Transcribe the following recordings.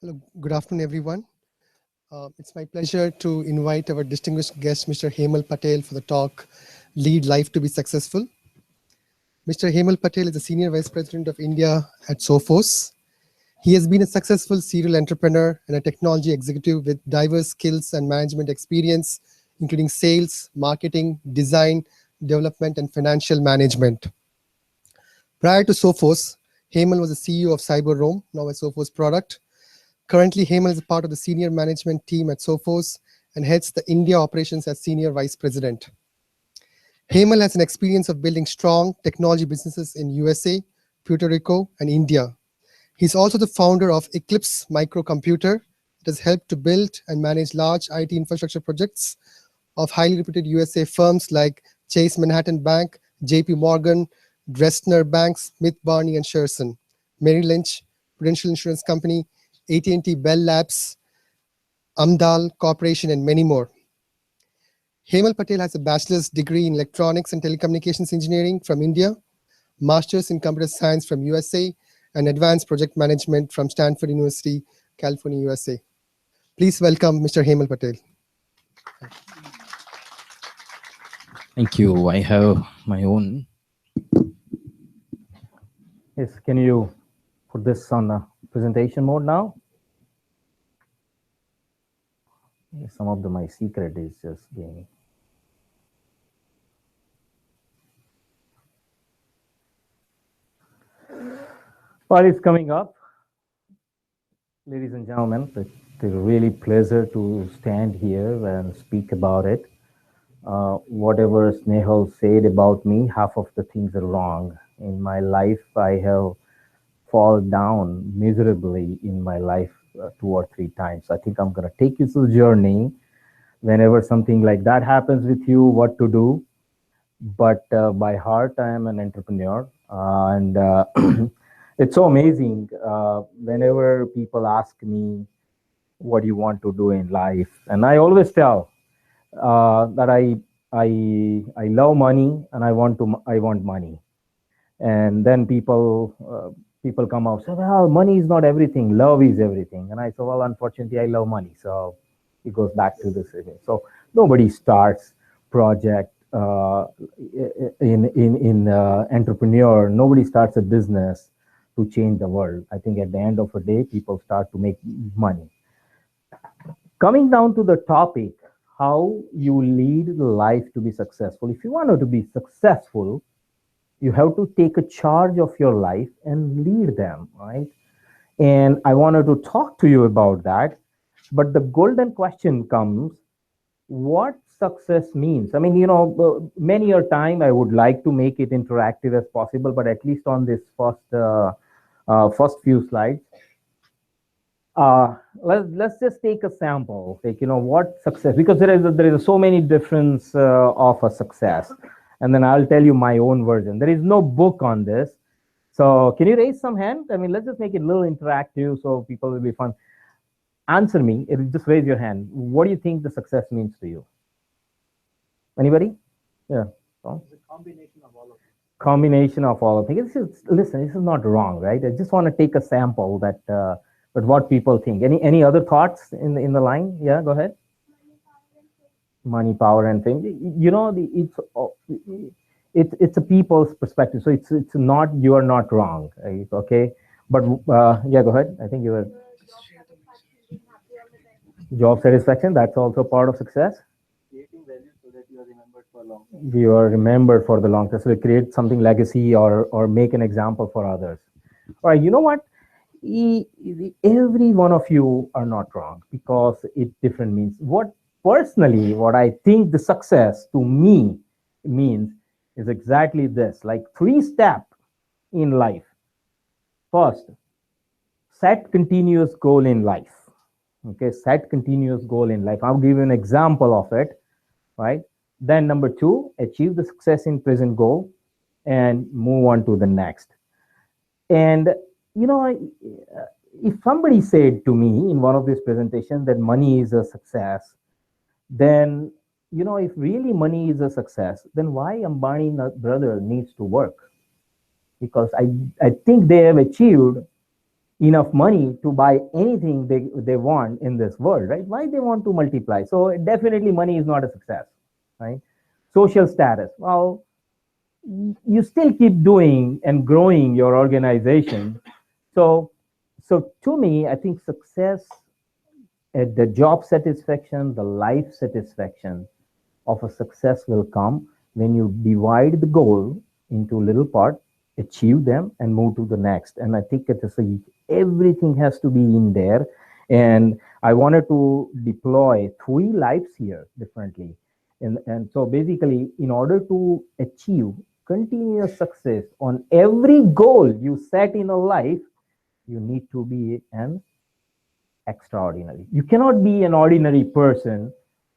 Hello, good afternoon, everyone. It's my pleasure to invite our distinguished guest, Mr. Hemal Patel, for the talk, Lead Life to be Successful. Mr. Hemal Patel is the Senior Vice President of India at Sophos. He has been a successful serial entrepreneur and a technology executive with diverse skills and management experience, including sales, marketing, design, development, and financial management. Prior to Sophos, Hemal was the CEO of CyberRoam, now a Sophos product. Currently, Hemal is a part of the senior management team at Sophos and heads the India operations as Senior Vice President. Hemal has an experience of building strong technology businesses in USA, Puerto Rico, and India. He's also the founder of Eclipse Microcomputer that has helped to build and manage large IT infrastructure projects of highly reputed USA firms like Chase Manhattan Bank, JP Morgan, Dresdner Bank, Smith Barney and Sherson, Merrill Lynch, Prudential Insurance Company, AT&T Bell Labs, Amdal Corporation, and many more. Hemal Patel has a bachelor's degree in electronics and telecommunications engineering from India, master's in computer science from USA, and advanced project management from Stanford University, California, USA. Please welcome Mr. Hemal Patel. Thank you. I have my own. Yes, can you put this on presentation mode now? Some of my secret is just being. While it's coming up, ladies and gentlemen, it's a really pleasure to stand here and speak about it. Whatever Snehal said about me, half of the things are wrong. In my life, I have fallen down miserably in my life 2 or 3 times. I think I'm going to take you through the journey whenever something like that happens with you, what to do. But by heart, I am an entrepreneur. And it's so amazing whenever people ask me, what do you want to do in life? And I always tell that I love money and I want money. And then people come out and say, well, money is not everything, love is everything. And I say, well, unfortunately, I love money. So it goes back to this again. So nobody starts project in entrepreneur. Nobody starts a business to change the world. I think at the end of the day, people start to make money. Coming down to the topic, how you lead life to be successful. If you want to be successful, you have to take a charge of your life and lead them, right? And I wanted to talk to you about that. But the golden question comes, what success means? I mean, you know, many a time I would like to make it interactive as possible, but at least on this first few slides, let's just take a sample, take, you know, what success, because there is so many difference of a success. And then I'll tell you my own version. There is no book on this. So can you raise some hand? I mean, let's just make it a little interactive so people will be fun. Answer me, just raise your hand. What do you think the success means to you? Anybody? Yeah. Oh. It's a combination of all of it. Combination of all of it. Listen, this is not wrong, right? I just want to take a sample that, but what people think. Any other thoughts in the line? Yeah, go ahead. Money, power, and fame. You know, it's a people's perspective. So it's not, you are not wrong, right? Okay. But yeah, go ahead. I think you were. Job satisfaction, that's also part of success. Creating value so that you are remembered for long term. You are remembered for the long term. So you create something legacy or make an example for others. All right, you know what? Every one of you are not wrong because it different means. Personally, what I think the success to me means is exactly this, like 3 steps in life. First, set continuous goal in life. Okay, set continuous goal in life. I'll give you an example of it, right? Then number 2, achieve the success in present goal and move on to the next. And, you know, if somebody said to me in one of these presentations that money is a success, then, you know, if really money is a success, then why Ambani brother needs to work? Because I think they have achieved enough money to buy anything they want in this world, right? Why they want to multiply? So definitely money is not a success, right? Social status. Well, you still keep doing and growing your organization. So to me, I think success, the job satisfaction, the life satisfaction of a success will come when you divide the goal into little part, achieve them, and move to the next. And I think it is everything has to be in there. And I wanted to deploy 3 lives here differently. And so basically, in order to achieve continuous success on every goal you set in a life, you need to be an extraordinary. You cannot be an ordinary person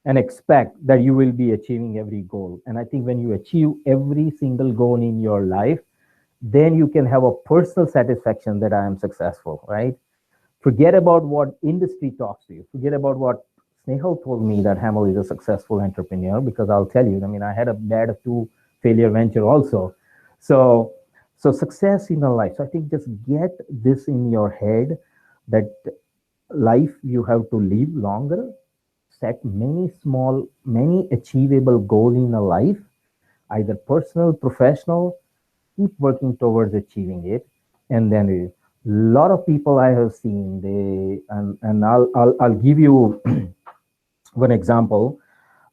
and expect that you will be achieving every goal. And I think when you achieve every single goal in your life, then you can have a personal satisfaction that I am successful, right? Forget about what industry talks to you. Forget about what Snehal told me that Hemal is a successful entrepreneur, because I'll tell you, I mean, I had a bad 2 failure venture also. So success in a life. So I think just get this in your head that life you have to live longer, set many small, many achievable goals in a life, either personal, professional, keep working towards achieving it. And then a lot of people I have seen, and I'll give you one example.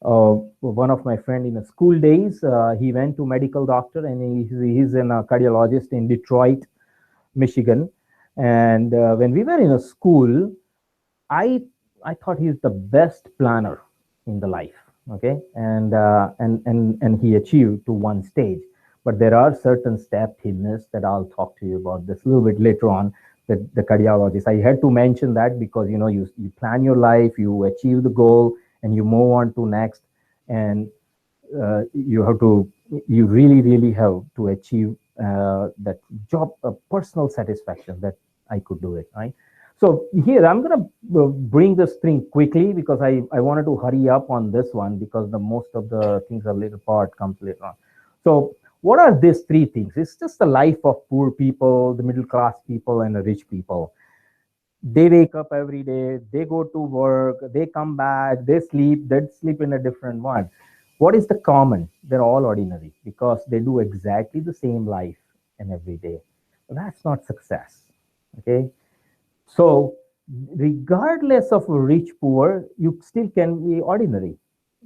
One of my friend in the school days, he went to medical doctor, and he's a cardiologist in Detroit, Michigan. And when we were in a school, I thought he's the best planner in the life. Okay, and he achieved to one stage. But there are certain steps he missed that I'll talk to you about this a little bit later on. The cardiologist, I had to mention that because you plan your life, you achieve the goal, and you move on to next, and you really have to achieve that job personal satisfaction that I could do it, right? So here I'm gonna bring this thing quickly because I wanted to hurry up on this one because the most of the things are later part comes later on. So what are these 3 things? It's just the life of poor people, the middle class people, and the rich people. They wake up every day, they go to work, they come back, they sleep in a different one. What is the common? They're all ordinary because they do exactly the same life and every day. That's not success. Okay. So regardless of rich, poor, you still can be ordinary.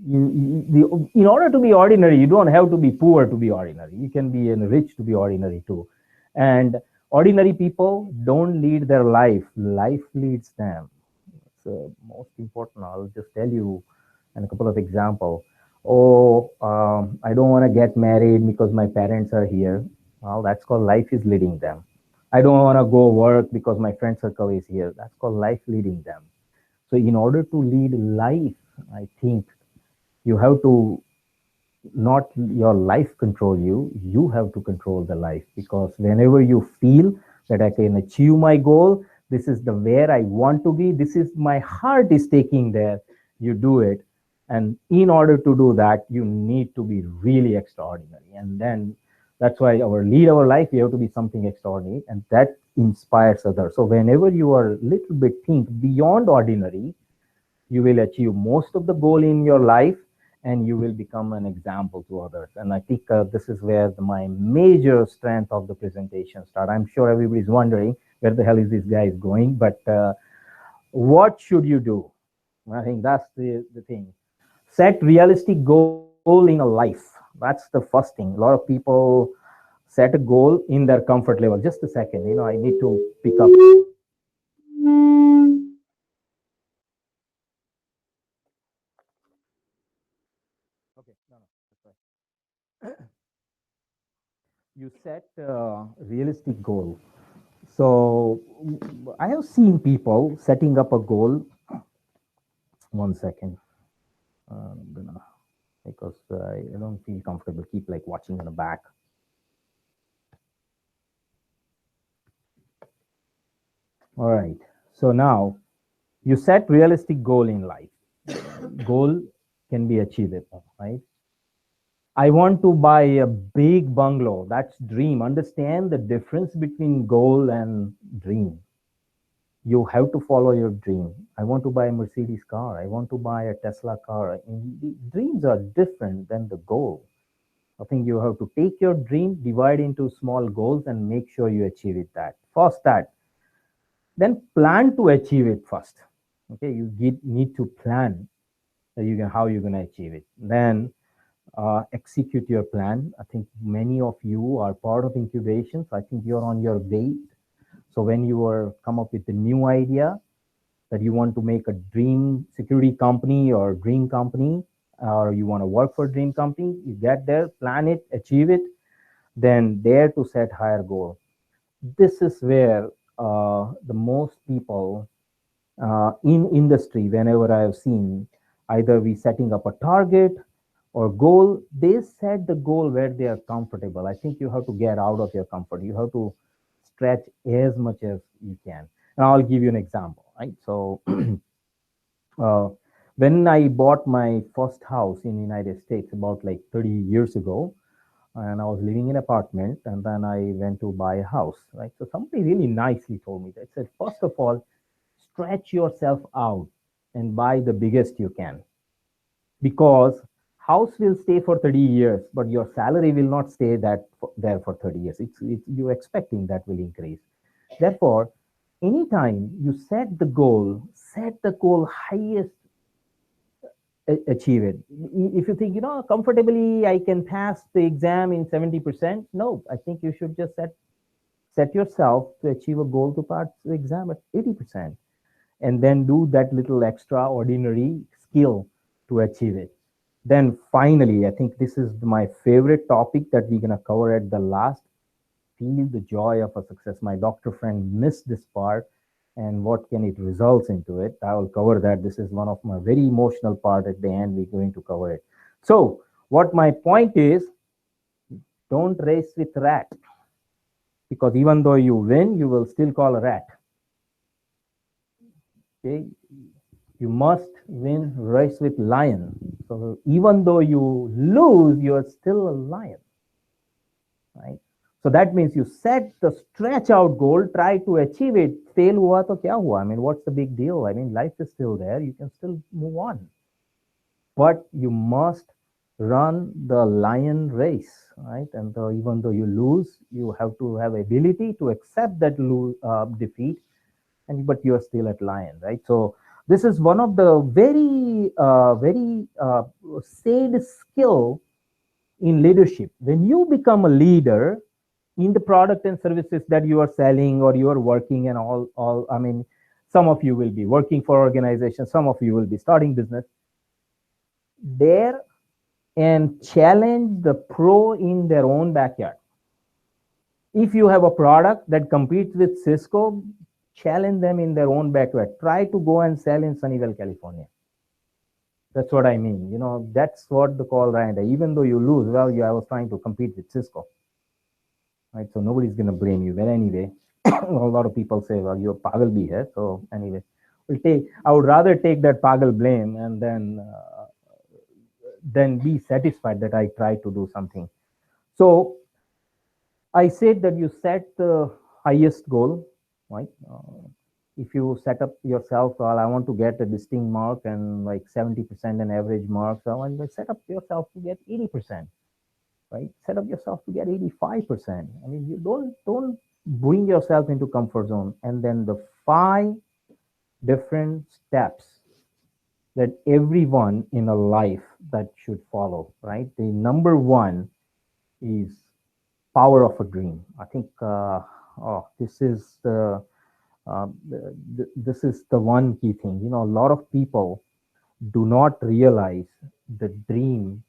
In order to be ordinary, you don't have to be poor to be ordinary. You can be rich to be ordinary too. And ordinary people don't lead their life. Life leads them. It's most important. I'll just tell you and a couple of examples. I don't want to get married because my parents are here. Well, that's called life is leading them. I don't want to go work because my friend circle is here. That's called life leading them. So in order to lead life, I think you have to not your life control you, you have to control the life, because whenever you feel that I can achieve my goal, this is the where I want to be, this is my heart is taking there, you do it. And in order to do that, you need to be really extraordinary. And then that's why lead our life, we have to be something extraordinary, and that inspires others. So whenever you are a little bit think beyond ordinary, you will achieve most of the goal in your life, and you will become an example to others. And I think this is where my major strength of the presentation start. I'm sure everybody's wondering where the hell is this guy going, but what should you do? I think that's the thing. Set realistic goal in a life. That's the first thing. A lot of people set a goal in their comfort level. Just a second, I need to pick up. Okay, no, that's right. You set a realistic goal. So I have seen people setting up a goal. One second. I'm gonna, because I don't feel comfortable keep like watching in the back. All right. So now you set realistic goal in life. Goal can be achievable, right? I want to buy a big bungalow. That's dream. Understand the difference between goal and dream. you have to follow your dream. I want to buy a Mercedes car. I want to buy a Tesla car. And the dreams are different than the goal. I think you have to take your dream, divide into small goals, and make sure you achieve it. First that, then plan to achieve it first. Okay, you need to plan that how you're going to achieve it. Then execute your plan. I think many of you are part of incubations. I think you're on your way. So when you are come up with a new idea that you want to make a dream security company or dream company, or you want to work for a dream company, you get there, plan it, achieve it, then dare to set higher goal. This is where the most people in industry, whenever I have seen, either we setting up a target or goal, they set the goal where they are comfortable. I think you have to get out of your comfort. You have to stretch as much as you can. And I'll give you an example, right? So when I bought my first house in the United States about like 30 years ago, and I was living in an apartment, and then I went to buy a house, right? So somebody really nicely told me that, said, first of all, stretch yourself out and buy the biggest you can, because house will stay for 30 years, but your salary will not stay there for 30 years. You're expecting that will increase. Therefore, anytime you set the goal highest, achieve it. If you think, comfortably I can pass the exam in 70%, no, I think you should just set yourself to achieve a goal to pass the exam at 80%, and then do that little extraordinary skill to achieve it. Then finally, I think this is my favorite topic that we're going to cover at the last. Feel the joy of a success. My doctor friend missed this part, and what can it results into it. I will cover that. This is one of my very emotional part. At the end, we're going to cover it. So what my point is, don't race with rat, because even though you win, you will still call a rat. Okay, you must win race with lion. So even though you lose, you are still a lion, right? So that means you set the stretch out goal, try to achieve it. Fail hua to kya hua? I mean, what's the big deal? I mean, life is still there. You can still move on. But you must run the lion race, right? And even though you lose, you have to have ability to accept that defeat, but you are still at lion, right? So this is one of the very said skill in leadership. When you become a leader in the product and services that you are selling or you are working, and all, I mean, some of you will be working for organizations, some of you will be starting business, dare and challenge the pro in their own backyard. If you have a product that competes with Cisco, challenge them in their own backyard. Try to go and sell in Sunnyvale, California. That's what I mean. That's what the call, right? Even though you lose, well, I was trying to compete with Cisco, right? So nobody's going to blame you. But anyway, a lot of people say, well, you're pagal bhi hai. So anyway, I would rather take that pagal blame and then be satisfied that I tried to do something. So I said that you set the highest goal, right? If you set up yourself, well, I want to get a distinct mark and like 70% an average mark. So I set up yourself to get 80%, right? Set up yourself to get 85%. I mean, you don't bring yourself into comfort zone. And then the 5 different steps that everyone in a life that should follow, right? The number 1 is power of a dream. I think this is the one key thing. A lot of people do not realize the dream,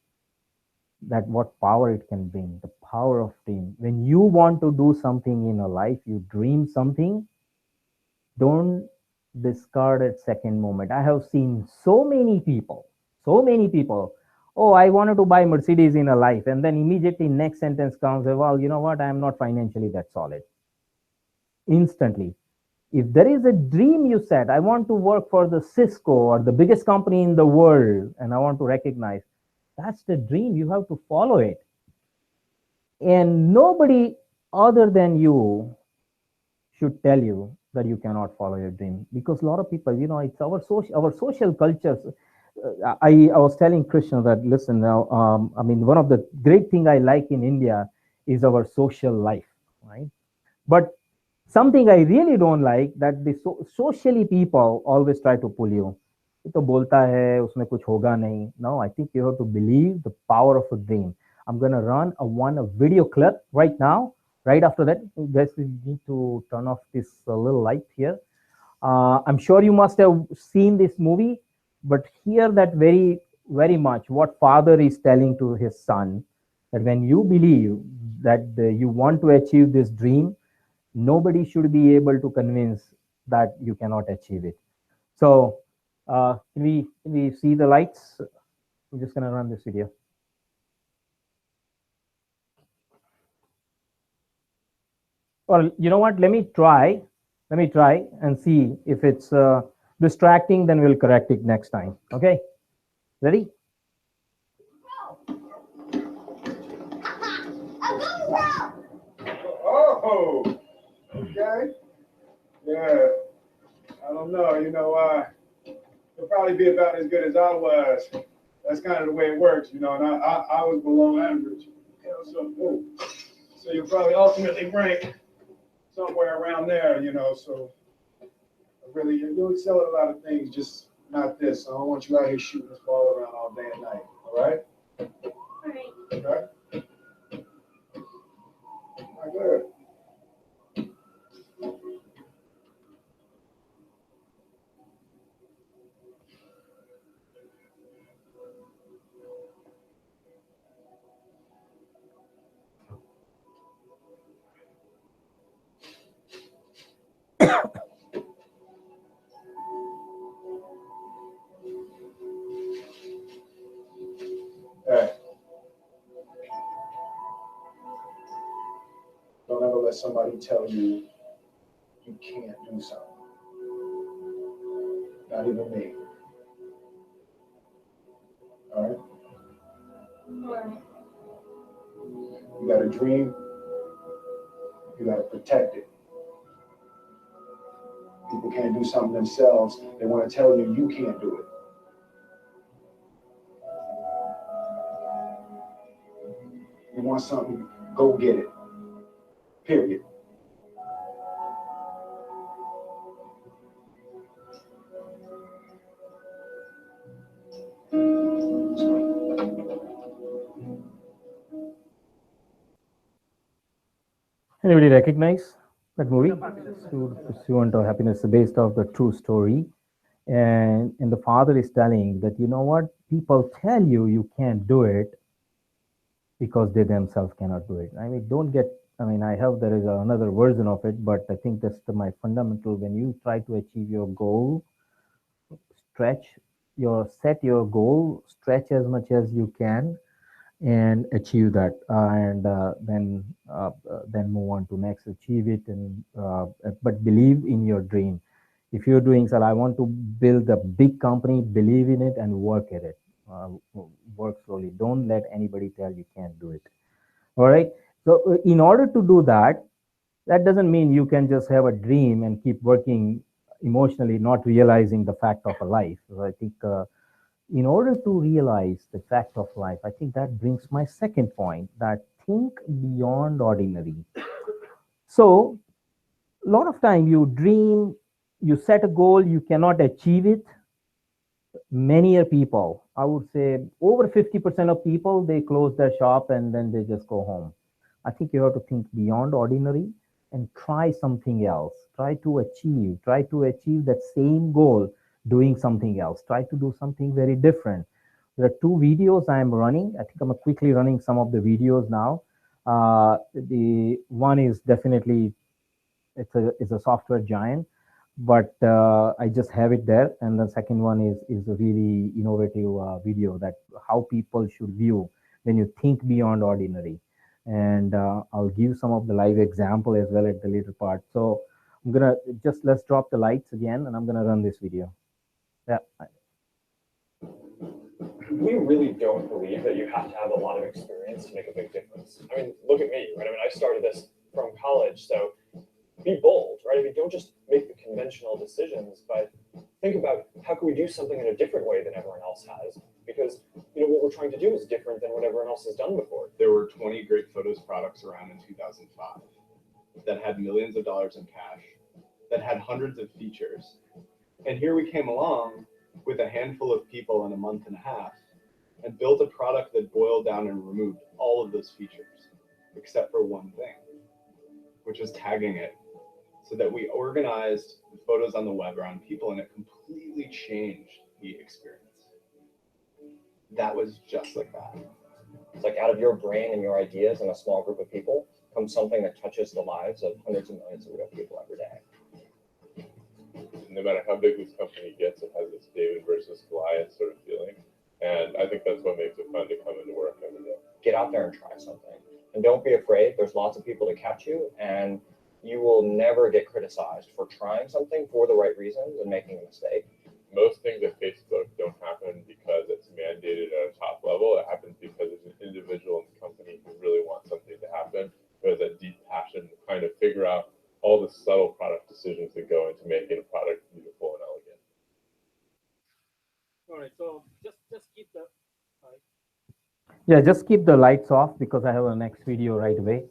that what power it can bring, the power of dream. When you want to do something in a life, you dream something, don't discard at second moment. I have seen so many people, oh, I wanted to buy Mercedes in a life, and then immediately next sentence comes, well, you know what, I'm not financially that solid. Instantly. If there is a dream you set, I want to work for the Cisco or the biggest company in the world, and I want to recognize, that's the dream. You have to follow it. And nobody other than you should tell you that you cannot follow your dream, because a lot of people, it's our social cultures. I was telling Krishna that, listen now, I mean, one of the great thing I like in India is our social life, right? But something I really don't like, that the socially people always try to pull you. ये तो बोलता है उसमें कुछ होगा नहीं. No, I think you have to believe the power of a dream. I'm gonna run a video clip right now. Right after that, you guys need to turn off this little light here. I'm sure you must have seen this movie, but hear that very, very much what father is telling to his son, that when you believe that you want to achieve this dream, nobody should be able to convince that you cannot achieve it. So can we see the lights? I'm just gonna run this video. Well, you know what? Let me try and see if it's distracting. Then we'll correct it next time. Okay, ready? Oh, okay. Yeah, I don't know. He'll probably be about as good as I was. That's kind of the way it works, and I was below average. So you'll probably ultimately rank somewhere around there, so really, you'll excel at a lot of things, just not this. I don't want you out here shooting this ball around all day and night, all right? All right. Okay? All right, good. Hey. Don't ever let somebody tell you you can't do something. Not even me. All right? All right. You got a dream, you got to protect it. People can't do something themselves. They want to tell you you can't do it. You want something, go get it. Period. Anybody recognize that movie? Pursuit of Happiness, based off the true story. And the father is telling that, you know what, people tell you can't do it because they themselves cannot do it. I mean, there is another version of it, but I think that's my fundamental. When you try to achieve your goal, set your goal, stretch as much as you can, and achieve that, and then move on to next, achieve it, and but believe in your dream. If you're doing, so I want to build a big company, believe in it and work at it. Work slowly. Don't let anybody tell you can't do it. All right. So in order to do that, that doesn't mean you can just have a dream and keep working emotionally, not realizing the fact of a life. So I think in order to realize the fact of life, I think that brings my second point, that think beyond ordinary. So a lot of time you dream, you set a goal, you cannot achieve it. Many people, I would say over 50% of people, they close their shop and then they just go home. I think you have to think beyond ordinary and try something else. Try to achieve that same goal doing something else. Try to do something very different. There are two videos I am running. I think I'm quickly running some of the videos now. The one is definitely, it's a software giant, but I just have it there. And the second one is a really innovative video, that how people should view when you think beyond ordinary. And I'll give some of the live example as well at the later part. So I'm gonna let's drop the lights again, and I'm gonna run this video. Yeah. We really don't believe that you have to have a lot of experience to make a big difference. I mean, look at me, right? I mean, I started this from college, so be bold, right? I mean, don't just make the conventional decisions, but think about how can we do something in a different way than everyone else has? Because what we're trying to do is different than what everyone else has done before. There were 20 Great Photos products around in 2005 that had millions of dollars in cash, that had hundreds of features. And here we came along with a handful of people in a month and a half and built a product that boiled down and removed all of those features, except for one thing, which was tagging it, so that we organized the photos on the web around people and it completely changed the experience. That was just like that. It's like out of your brain and your ideas and a small group of people comes something that touches the lives of hundreds of millions of real people every day. No matter how big this company gets, it has this David versus Goliath sort of feeling. And I think that's what makes it fun to come into work every day. Get out there and try something. And don't be afraid. There's lots of people to catch you, and you will never get criticized for trying something for the right reasons and making a mistake. Most things at Facebook don't happen because it's mandated at a top level. It happens because there's an individual in the company who really wants something to happen, who has that deep passion to kind of figure out all the subtle product decisions that go into making a product beautiful and elegant. All right, so just keep the Yeah, just keep the lights off because I have a next video right away.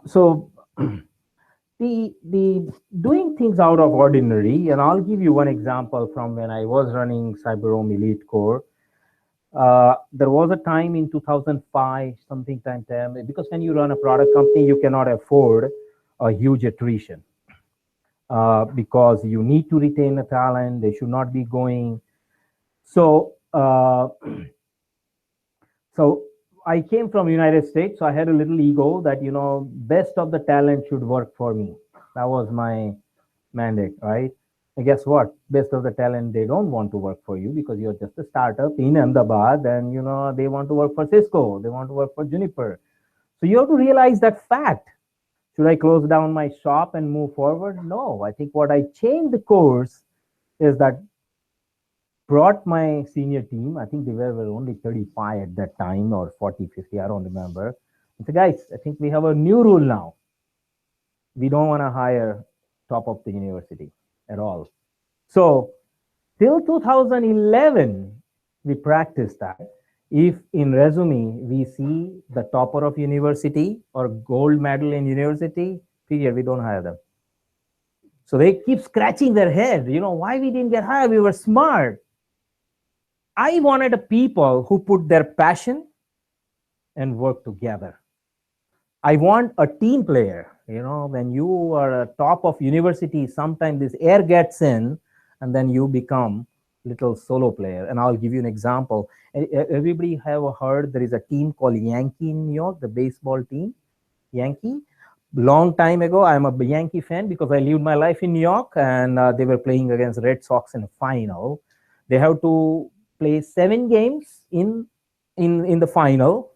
So the doing things out of ordinary, and I'll give you one example from when I was running Cyberome Elite Core. There was a time in 2005, something time, because when you run a product company, you cannot afford a huge attrition because you need to retain the talent. They should not be going. So, so I came from United States, so I had a little ego that, best of the talent should work for me. That was my mandate, right? And guess what? Best of the talent, they don't want to work for you because you're just a startup in Ahmedabad and, they want to work for Cisco. They want to work for Juniper. So you have to realize that fact. Should I close down my shop and move forward? No, I think what I changed the course is that brought my senior team, I think they were only 35 at that time or 40, 50, I don't remember. I said, guys, I think we have a new rule now. We don't want to hire top of the university at all. So till 2011, we practiced that. If in resume, we see the topper of university or gold medal in university, period, we don't hire them. So they keep scratching their head, why we didn't get hired? We were smart. I wanted a people who put their passion and work together. I want a team player. When you are a top of university, sometimes this air gets in and then you become little solo player. And I'll give you an example. Everybody have heard there is a team called Yankee in New York, the baseball team, Yankee. Long time ago, I'm a Yankee fan because I lived my life in New York and they were playing against Red Sox in a final. They have to play 7 games in the final.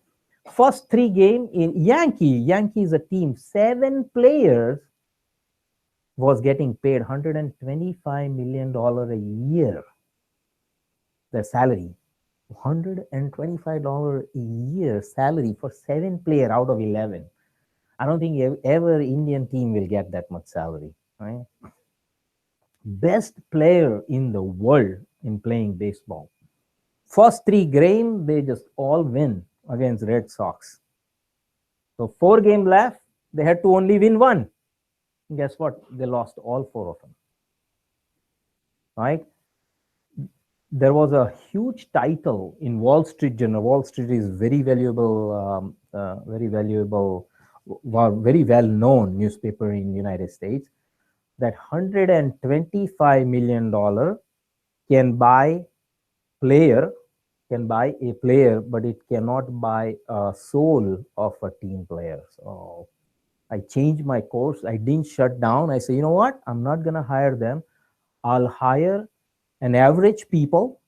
First 3 games in Yankee is a team, 7 players was getting paid $125 million a year. Their salary, $125 a year salary for 7 players out of 11. I don't think ever Indian team will get that much salary, right? Best player in the world in playing baseball. First 3 games, they just all win against Red Sox. So 4 games left, they had to only win 1. And guess what? They lost all 4 of them, right? There was a huge title in Wall Street Journal. Wall Street is very valuable, very well-known newspaper in the United States, that $125 million can buy a player, but it cannot buy a soul of a team player. So I changed my course. I didn't shut down. I say, you know what? I'm not going to hire them. I'll hire an average people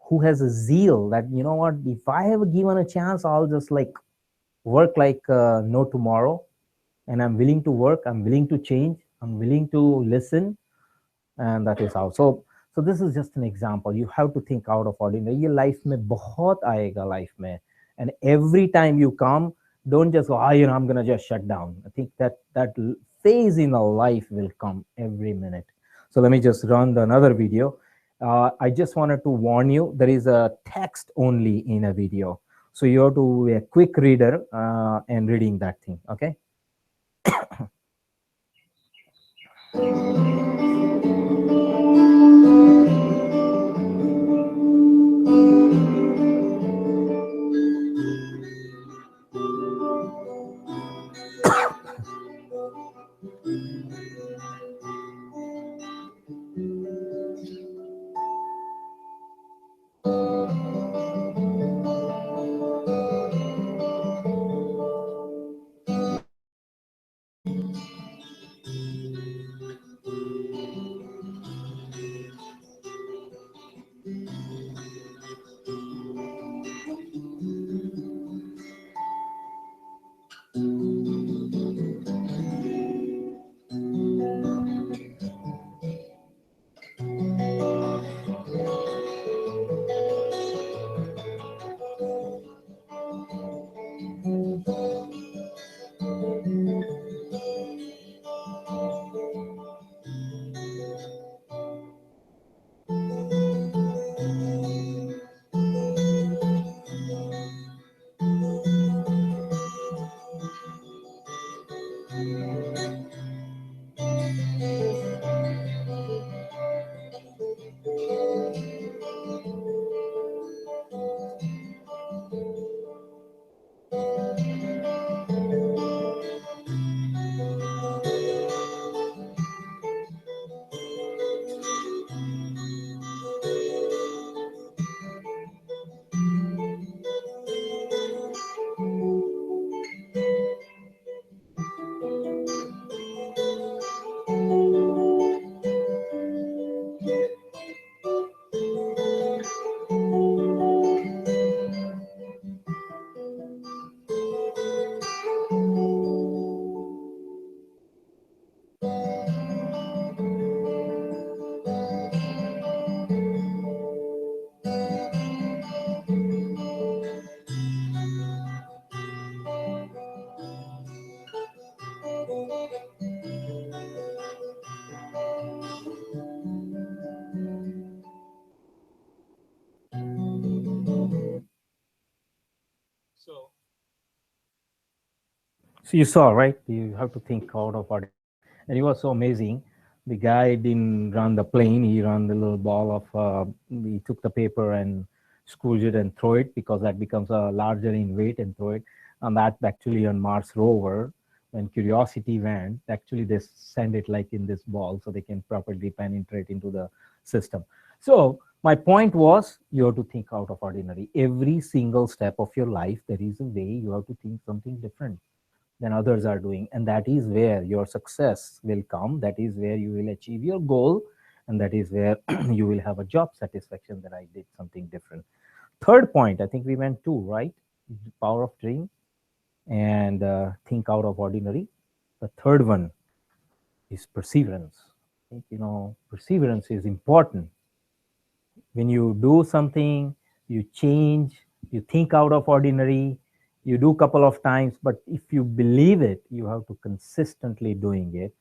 who has a zeal that, you know what, if I have given a chance, I'll just work like no tomorrow. And I'm willing to work. I'm willing to change. I'm willing to listen. And that is how. So this is just an example. You have to think out of ordinary. Your life mein bahut aayega life mein. And every time you come, don't just go, I'm going to just shut down. I think that phase in a life will come every minute. So let me just run another video. I just wanted to warn you, there is a text only in a video. So you have to be a quick reader and reading that thing, okay? So you saw, right? You have to think out of what, and it was so amazing. The guy didn't run the plane; he ran the little ball of. He took the paper and screwed it and throw it, because that becomes larger in weight, and throw it. And that actually on Mars rover, when Curiosity went, actually they send it like in this ball, so they can properly penetrate into the system. So my point was, you have to think out of ordinary. Every single step of your life, there is a way you have to think something different than others are doing, and that is where your success will come. That is where you will achieve your goal, and that is where you will have a job satisfaction that I did something different. Third point, I think we went to, right? Power of dream and think out of ordinary. The third one is perseverance. I think, you know, perseverance is important. When you do something, you change, you think out of ordinary, you do a couple of times, but if you believe it, you have to consistently doing it.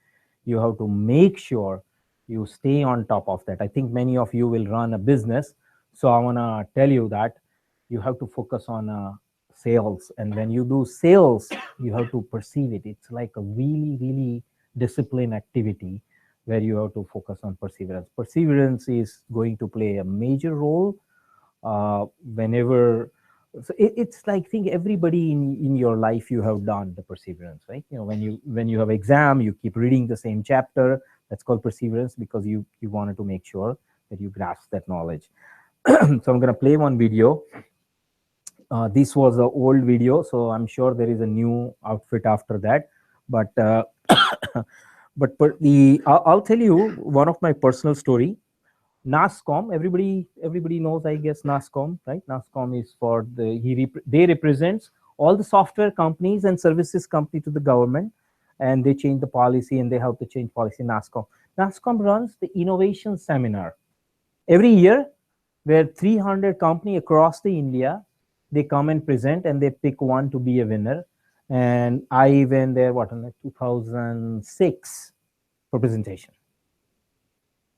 You have to make sure you stay on top of that. I think many of you will run a business, so I want to tell you that you have to focus on sales, and when you do sales, you have to perceive it. It's like a really, really disciplined activity where you have to focus on perseverance. Perseverance is going to play a major role whenever. So it's like, think everybody in your life, you have done the perseverance, right? You know, when you have exam, you keep reading the same chapter. That's called perseverance, because you wanted to make sure that you grasp that knowledge. So I'm going to play one video. This was an old video, so I'm sure there is a new outfit after that. But I'll tell you one of my personal story. NASSCOM, everybody knows, I guess, NASSCOM, right? NASSCOM is for they represents all the software companies and services company to the government, and they change the policy and they help to change policy. NASSCOM runs the innovation seminar every year, where 300 companies across the India, they come and present, and they pick one to be a winner. And I went there, what, in 2006 for presentation.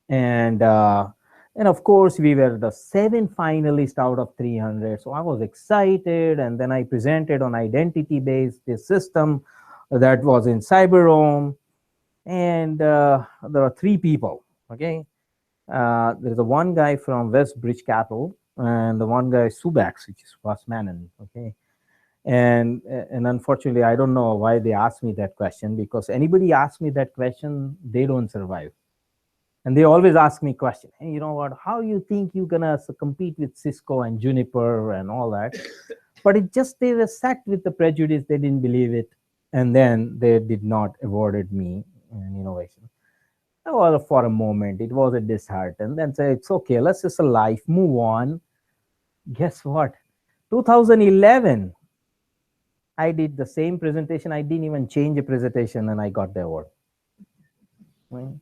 And of course, we were the 7 finalists out of 300. So I was excited. And then I presented on identity-based this system that was in CyberRome. And there are 3 people, okay? There's the one guy from Westbridge Capital and the one guy Subax, which is Ross Manon, okay? And unfortunately, I don't know why they asked me that question, because anybody asks me that question, they don't survive. And they always ask me questions. Hey, you know what, how you think you're gonna compete with Cisco and Juniper and all that? But it just, they were set with the prejudice, they didn't believe it. And then they did not awarded me an innovation. Well, for a moment, it was a dishearten. Then say, it's okay, let's just life, move on. Guess what? 2011, I did the same presentation. I didn't even change a presentation and I got the award. Right?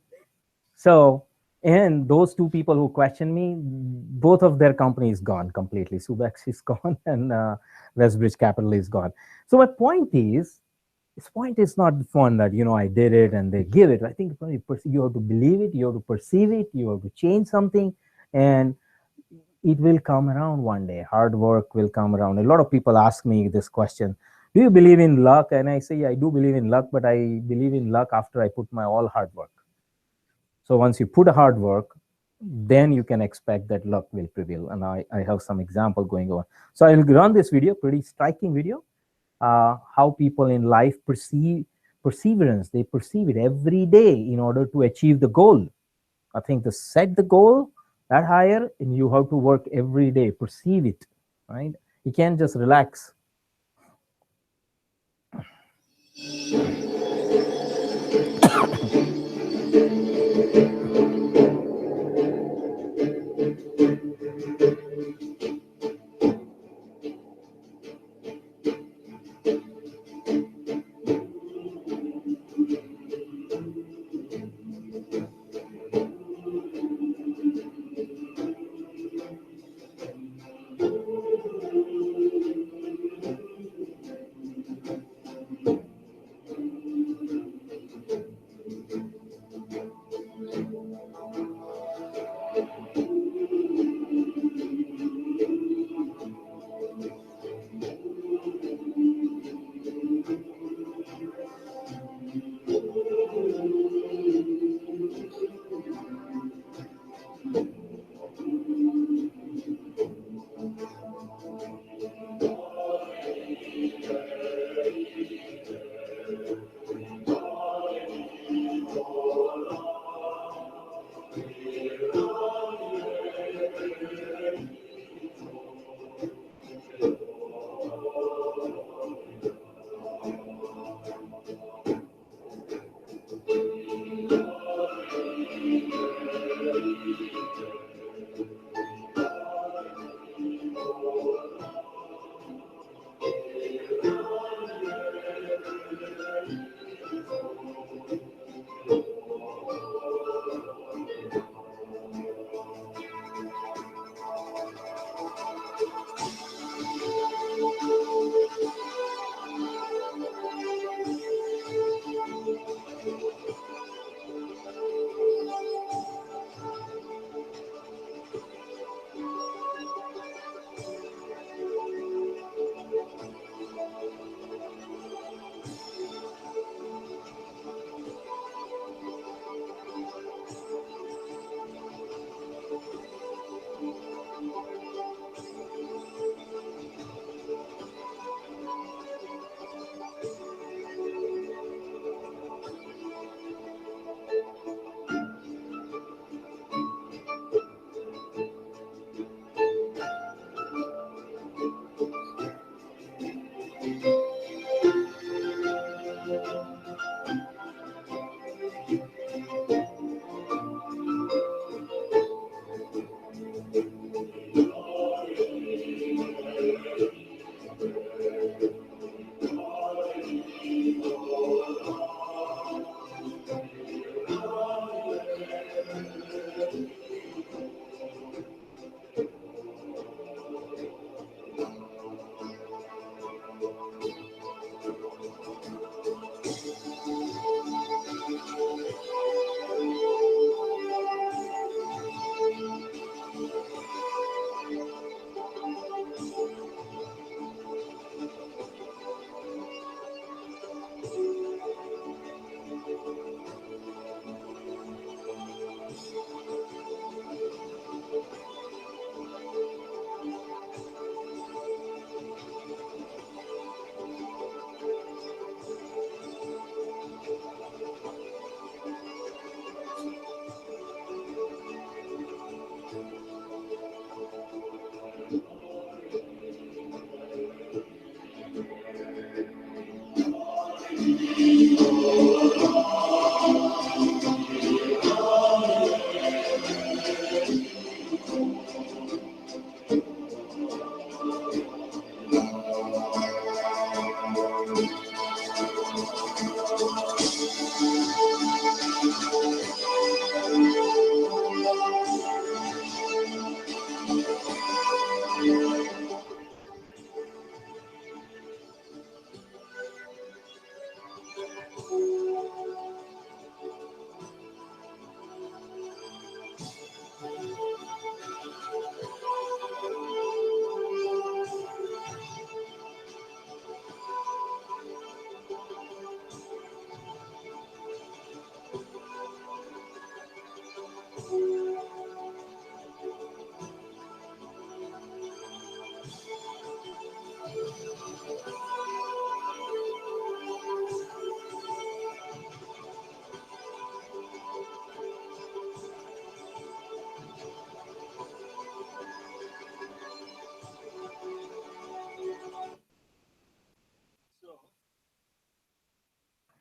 So, and those 2 people who questioned me, both of their company is gone completely. Subex is gone and Westbridge Capital is gone. So my point is, this point is not fun that, you know, I did it and they give it. I think you have to believe it, you have to perceive it, you have to change something, and it will come around one day. Hard work will come around. A lot of people ask me this question, do you believe in luck? And I say, I do believe in luck, but I believe in luck after I put my all hard work. So once you put a hard work, then you can expect that luck will prevail. And I have some example going on. So I'll run this video, pretty striking video, how people in life perseverance, they perceive it every day in order to achieve the goal. I think to set the goal that higher, and you have to work every day, perceive it, right? You can't just relax.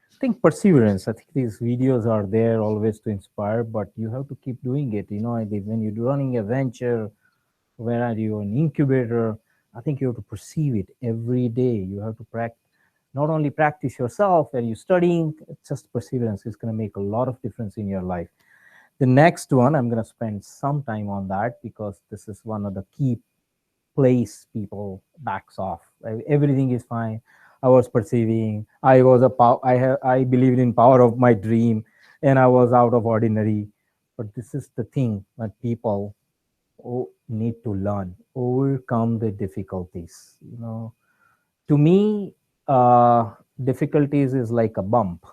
I think perseverance. I think these videos are there always to inspire, but you have to keep doing it. You know, when you're running a venture, where are you an incubator? I think you have to perceive it every day. You have to practice, not only practice yourself when you're studying, just perseverance is going to make a lot of difference in your life. The next one, I'm going to spend some time on that because this is one of the key place people backs off. Everything is fine. I was perceiving. I was I believed in power of my dream, and I was out of ordinary. But this is the thing that people need to learn, overcome the difficulties. You know, to me, difficulties is like a bump.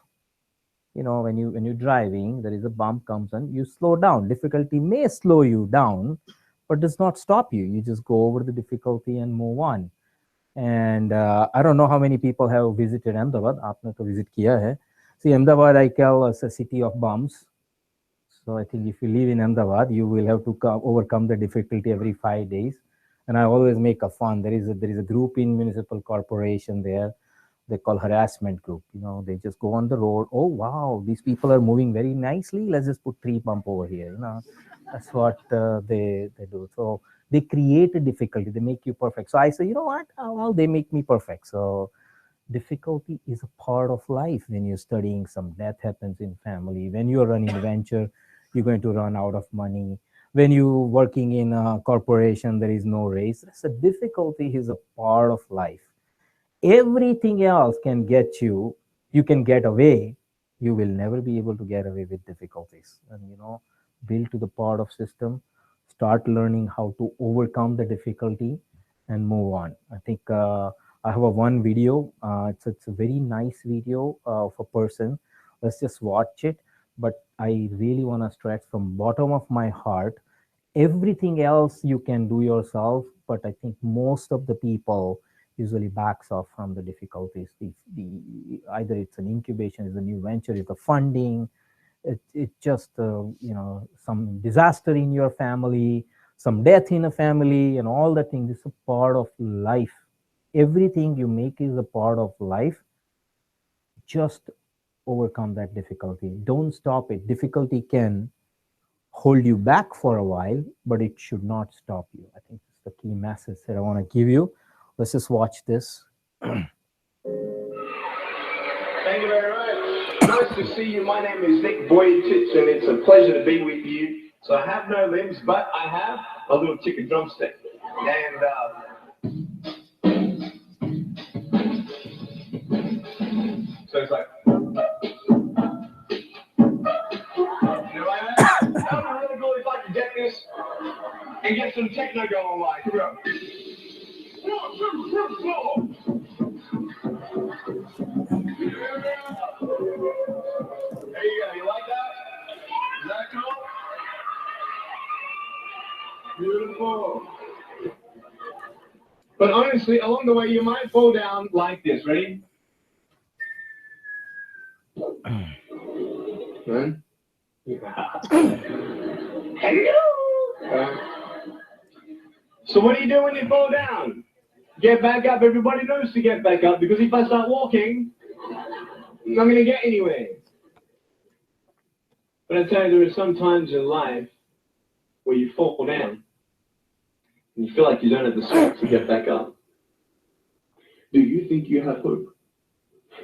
You know, when you're driving, there is a bump comes and you slow down. Difficulty may slow you down, but does not stop you. You just go over the difficulty and move on. And I don't know how many people have visited Ahmedabad. आपने तो visit किया है. See, Ahmedabad I call as a city of bumps. So I think if you live in Ahmedabad, you will have to overcome the difficulty every 5 days. And I always make a fun. There is a group in municipal corporation there. They call harassment group. You know, they just go on the road. Oh wow, these people are moving very nicely. Let's just put 3 bump over here. You know, that's what they do. So they create a difficulty. They make you perfect. So I say, you know what? Well, they make me perfect. So difficulty is a part of life. When you're studying, some death happens in family. When you're running a venture, you're going to run out of money. When you're working in a corporation, there is no raise. So difficulty is a part of life. Everything else can get you. You can get away. You will never be able to get away with difficulties. And you know, build to the part of system. Start learning how to overcome the difficulty and move on. I think I have one video. It's a very nice video of a person. Let's just watch it. But I really want to stress from bottom of my heart, everything else you can do yourself. But I think most of the people usually backs off from the difficulties. Either it's an incubation, it's a new venture, it's the funding, it just you know, some disaster in your family, some death in a family, and all that thing. This is a part of life. Everything you make is a part of life. Just overcome that difficulty. Don't stop it. Difficulty can hold you back for a while, but it should not stop you. I think that's the key message that I want to give you. Let's just watch this. Thank you very much. Nice to see you. My name is Nick Boytich, and it's a pleasure to be with you. So I have no limbs, but I have a little chicken drumstick. And so it's like, I don't know how to go. If I can get this and get some techno going, like, come on. 1, 2, 3, 4. There you go. You like that? Is that cool? Beautiful. But honestly, along the way, you might fall down like this. Ready? Right? Hello. So what do you do when you fall down? Get back up. Everybody knows to get back up, because if I start walking, I'm not going to get anywhere. But I tell you, there are some times in life where you fall down and you feel like you don't have the strength to get back up. Do you think you have hope?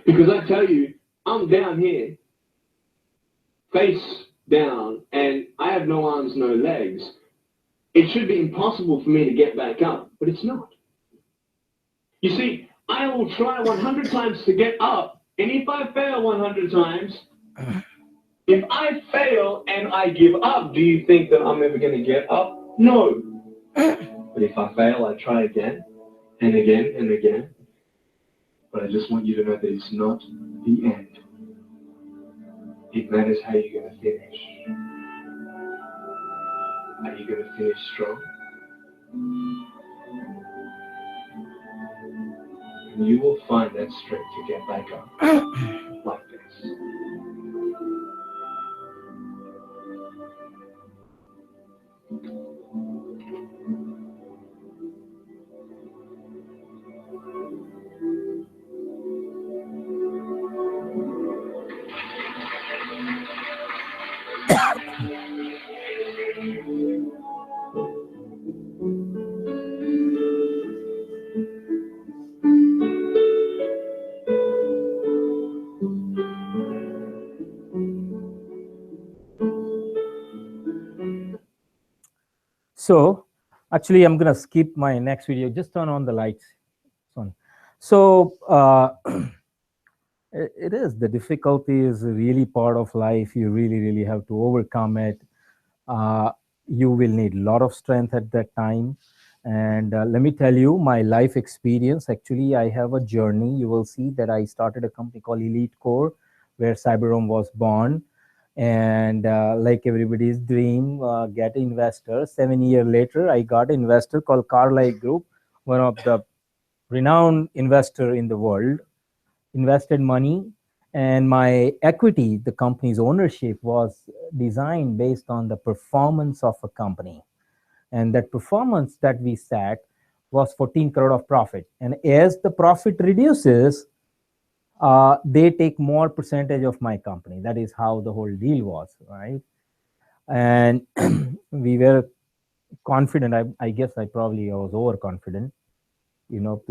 Because I tell you, I'm down here, face down, and I have no arms, no legs. It should be impossible for me to get back up, but it's not. You see, I will try 100 times to get up, and if I fail 100 times, if I fail and I give up, do you think that I'm ever going to get up? No. But if I fail, I try again, and again, and again. But I just want you to know that it's not the end. It matters how you're going to finish. Are you going to finish strong? and you will find that strength to get back up like this. So actually, I'm going to skip my next video. Just turn on the lights. So it is, the difficulty is really part of life. You really have to overcome it. You will need a lot of strength at that time. And let me tell you my life experience. Actually, I have a journey. You will see that I started a company called Elite Core, where Cyberome was born. And like everybody's dream, get investor. 7 years later, I got an investor called Carlyle Group, one of the renowned investor in the world, invested money, and my equity, the company's ownership, was designed based on the performance of a company. And that performance that we set was 14 crore of profit. And as the profit reduces, they take more percentage of my company. That is how the whole deal was, right? And we were confident. I guess I was overconfident. You know,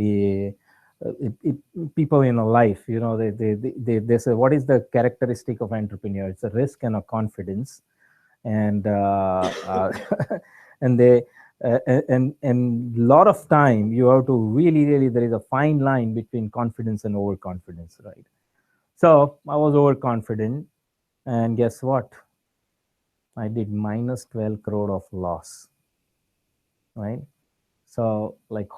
people in a life, you know, they say, what is the characteristic of entrepreneur? It's a risk and a confidence. And and they and lot of time you have to really, there is a fine line between confidence and overconfidence, right? So I was overconfident, and guess what? I did minus 12 crore of loss, right? So like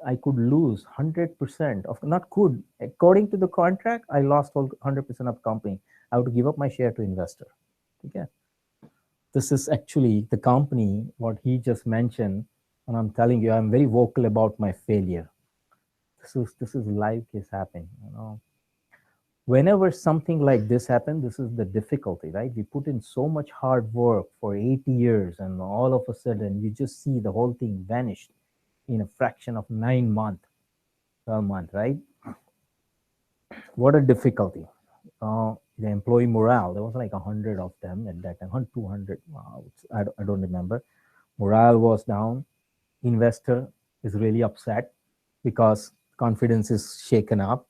I could lose 100% of, not could, according to the contract, I lost 100% of company. I have to give up my share to investor. Okay. This is actually the company, what he just mentioned, and I'm telling you, I'm very vocal about my failure. This is live case happening, you know. Whenever something like this happens, this is the difficulty, right? We put in so much hard work for 8 years, and all of a sudden you just see the whole thing vanished in a fraction of 9 months, 12 months, right? What a difficulty. The employee morale, there was like 100 of them at that time, 200, I don't remember. Morale was down. Investor is really upset because confidence is shaken up.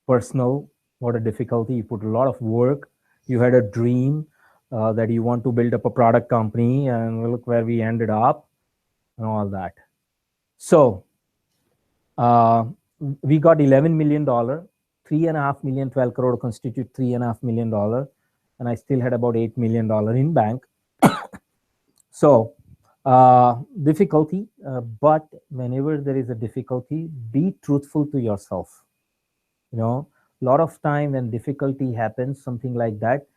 Personal, what a difficulty. You put a lot of work. You had a dream that you want to build up a product company, and look where we ended up and all that. So we got $11 million. 3.5 million, 12 crore constitute $3.5 million. And I still had about $8 million in bank. So difficulty, but whenever there is a difficulty, be truthful to yourself. You know, a lot of time when difficulty happens, something like that,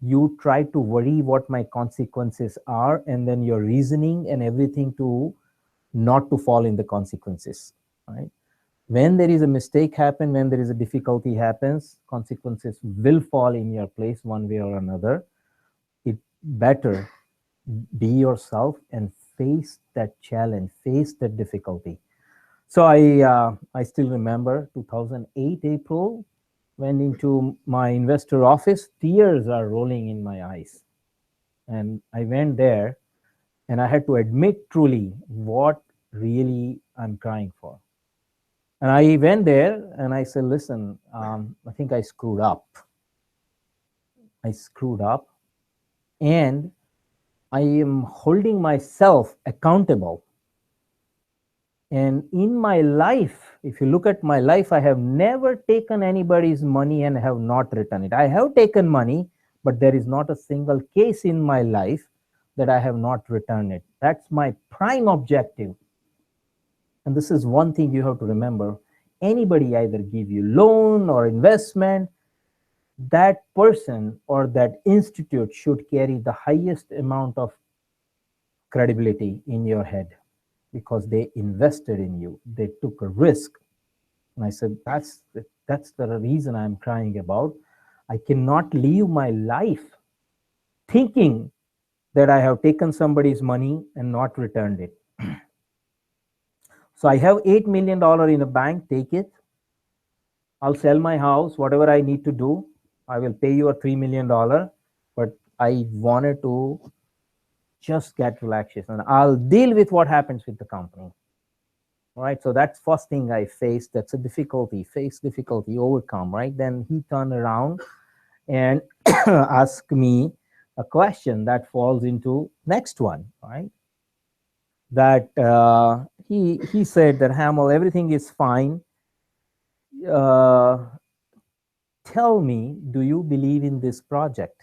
you try to worry what my consequences are, and then your reasoning and everything to not to fall in the consequences, right? When there is a mistake happen, when there is a difficulty happens, consequences will fall in your place one way or another. It better be yourself and face that challenge, face that difficulty. So I still remember 2008 April, went into my investor office, tears are rolling in my eyes. And I went there and I had to admit truly what really I'm crying for. And I went there and I said, listen, I think I screwed up. I screwed up, and I am holding myself accountable. And in my life, if you look at my life, I have never taken anybody's money and have not returned it. I have taken money, but there is not a single case in my life that I have not returned it. That's my prime objective. And this is one thing you have to remember. Anybody either give you loan or investment, that person or that institute should carry the highest amount of credibility in your head, because they invested in you. They took a risk. And I said, that's the reason I'm crying about. I cannot live my life thinking that I have taken somebody's money and not returned it. So I have $8 million in the bank, take it. I'll sell my house, whatever I need to do. I will pay you a $3 million, but I wanted to just get relaxation. I'll deal with what happens with the company. Right, so that's first thing I faced. That's a difficulty, face difficulty, overcome, right? Then he turned around and asked me a question that falls into next one, right? That he said that, Hamel, everything is fine. Tell me, do you believe in this project?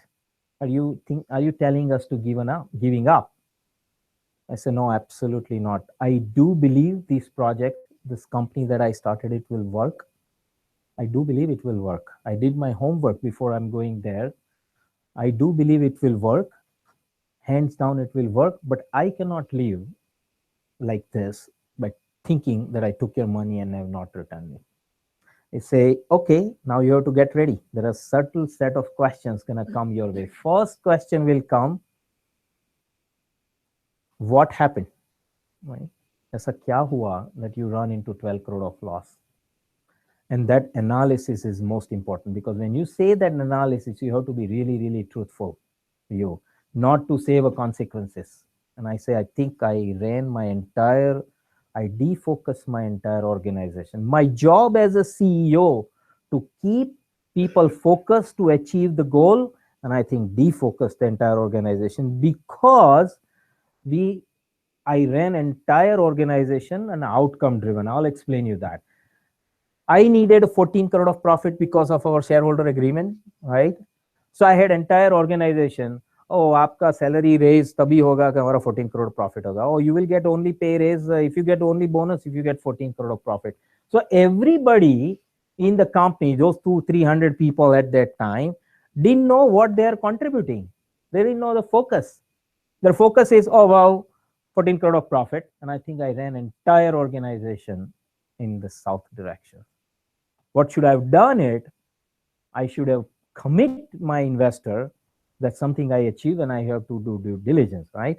Are you telling us to giving up? I said, no, absolutely not. I do believe this project, this company that I started, it will work. I do believe it will work. I did my homework before I'm going there. I do believe it will work. Hands down, it will work, but I cannot live like this by thinking that I took your money and have not returned it. They say, okay, now you have to get ready. There are a certain set of questions gonna come your way. First question will come, what happened? Right? Aisa kya hua that you run into 12 crore of loss? And that analysis is most important, because when you say that analysis, you have to be really, really truthful to you, not to save a consequences. And I say, I think I defocused my entire organization. My job as a CEO to keep people focused to achieve the goal, and I think defocused the entire organization, because I ran entire organization and outcome driven. I'll explain you that. I needed 14 crore of profit because of our shareholder agreement, right? So I had entire organization. Oh, aapka salary raise tabhi hoga ki hamara 14 crore profit hoga. Oh, you will get only pay raise if you get only bonus if you get 14 crore of profit. So everybody in the company, those 200-300 people at that time, didn't know what they are contributing. They didn't know the focus. Their focus is, oh wow, 14 crore of profit. And I think I ran entire organization in the south direction. What should I have done it? I should have commit my investor that's something I achieve and I have to do due diligence, right?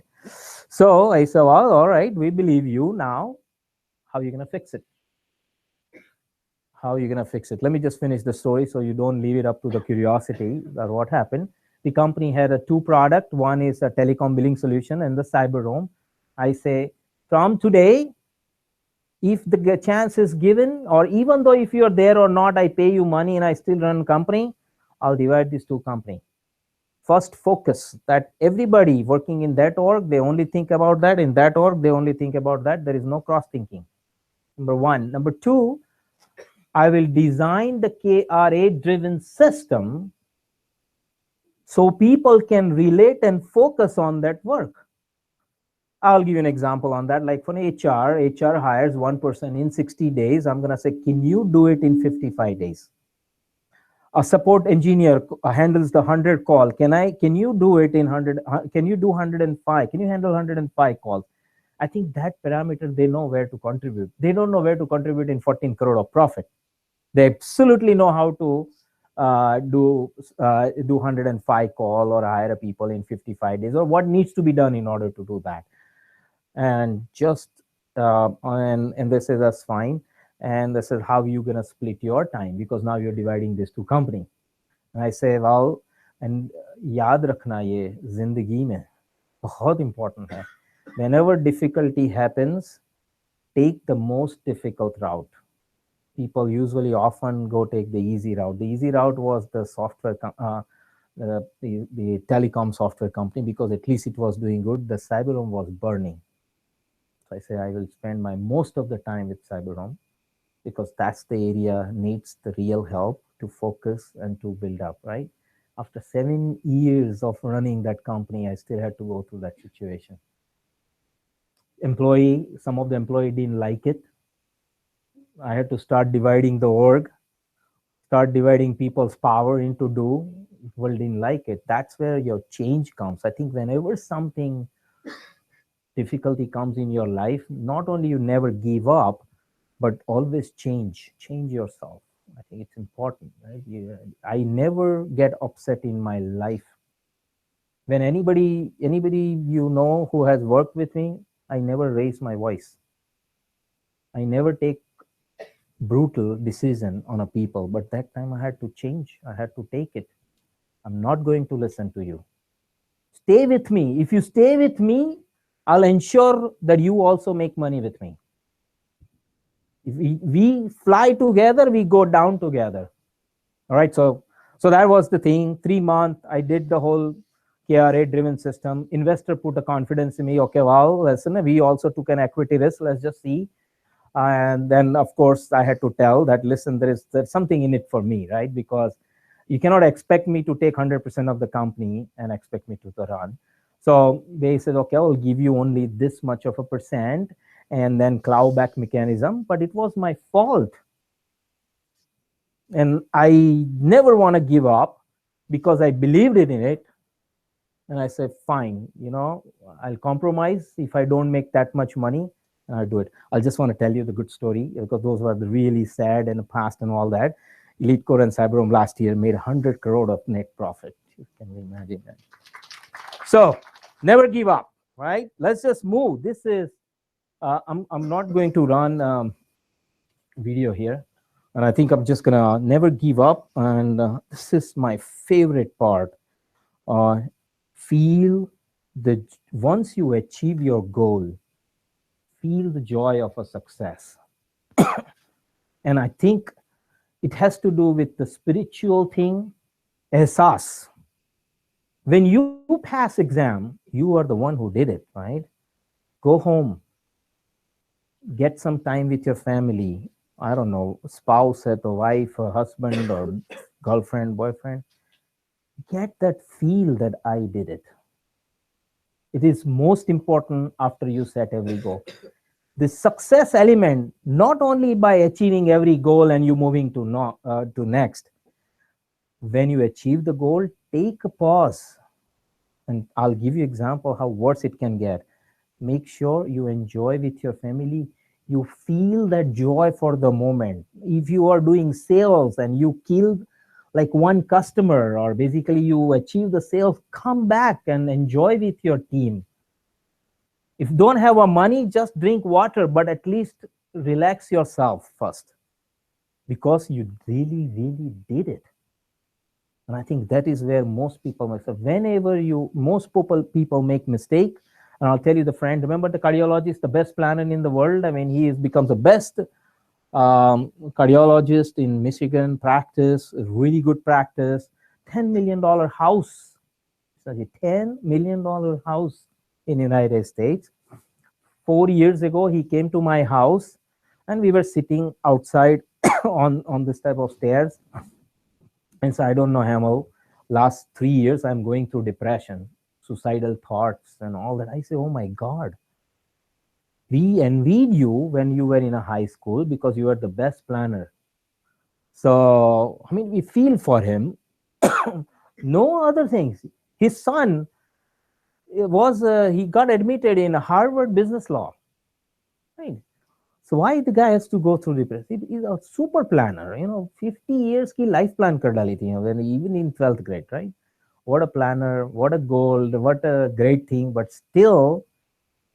So I said, well, all right, we believe you. Now, how are you going to fix it? How are you going to fix it? Let me just finish the story so you don't leave it up to the curiosity that what happened. The company had a two product. One is a telecom billing solution and the CyberRoam. I say, from today, if the chance is given, or even though if you're there or not, I pay you money and I still run company, I'll divide these two companies. First, focus that everybody working in that org, they only think about that. In that org, they only think about that. There is no cross thinking. Number one. Number two, I will design the KRA driven system so people can relate and focus on that work. I'll give you an example on that. Like for HR hires one person in 60 days. I'm going to say, can you do it in 55 days? A support engineer handles the 100 call. Can you do it in 100? Can you do 105? Can you handle 105 calls? I think that parameter, they know where to contribute. They don't know where to contribute in 14 crore of profit. They absolutely know how to do 105 call or hire people in 55 days, or what needs to be done in order to do that. And just and they say that's fine. And they said, how are you going to split your time? Because now you're dividing these two companies. And I say, well, and yaad rakhna ye zindagi mein bahut important hai. Whenever difficulty happens, take the most difficult route. People usually often go take the easy route. The easy route was the software, the telecom software company, because at least it was doing good. The CyberRoam was burning. So I say, I will spend my most of the time with CyberRoam, because that's the area needs the real help to focus and to build up, right? After 7 years of running that company, I still had to go through that situation. Some of the employee didn't like it. I had to start dividing the org, start dividing people's power into do. People didn't like it. That's where your change comes. I think whenever something difficulty comes in your life, not only you never give up, but always change yourself. I think it's important, right? I never get upset in my life. When anybody who has worked with me, I never raise my voice. I never take brutal decision on a people, but that time I had to change. I had to take it. I'm not going to listen to you. Stay with me. If you stay with me, I'll ensure that you also make money with me. If we fly together, we go down together. All right. So that was the thing. 3 months, I did the whole KRA driven system. Investor put a confidence in me. Okay, well, listen, we also took an equity risk. Let's just see. And then, of course, I had to tell that, listen, there's something in it for me, right? Because you cannot expect me to take 100% of the company and expect me to run. So they said, okay, I'll give you only this much of a percent and then clawback mechanism. But it was my fault. And I never want to give up because I believed in it. And I said, fine, I'll compromise if I don't make that much money. And I'll do it. I just want to tell you the good story because those were the really sad and past and all that. EliteCore and Cyberome last year made 100 crore of net profit. You can imagine that. So never give up, right? Let's just move. This is, I'm not going to run video here. And I think I'm just going to never give up. And this is my favorite part. Once you achieve your goal, feel the joy of a success. And I think it has to do with the spiritual thing, ehsas. When you pass exam, you are the one who did it, right? Go home, get some time with your family. I don't know, spouse, or wife, or husband, or girlfriend, boyfriend. Get that feel that I did it. It is most important after you set every goal. The success element, not only by achieving every goal and you moving to next. When you achieve the goal, take a pause. And I'll give you example how worse it can get. Make sure you enjoy with your family. You feel that joy for the moment. If you are doing sales and you kill like one customer, or basically you achieve the sales, come back and enjoy with your team. If you don't have money, just drink water, but at least relax yourself first because you really, really did it. And I think that is where most people mess up. Whenever most people make mistake, and I'll tell you the friend, remember the cardiologist, the best planner in the world? I mean, he becomes the best cardiologist in Michigan, practice, really good practice, $10 million house. So a $10 million house in the United States. 4 years ago, he came to my house and we were sitting outside on this type of stairs. And so I don't know, Hemal, last 3 years, I'm going through depression, suicidal thoughts and all that. I say, oh my God. We envied you when you were in a high school because you were the best planner. So, I mean, we feel for him. No other things. His son he got admitted in Harvard Business Law. Right? So why the guy has to go through depression? He's a super planner, 50 years ki life plan kar dali thi, when even in 12th grade, right? What a planner, what a goal, what a great thing, but still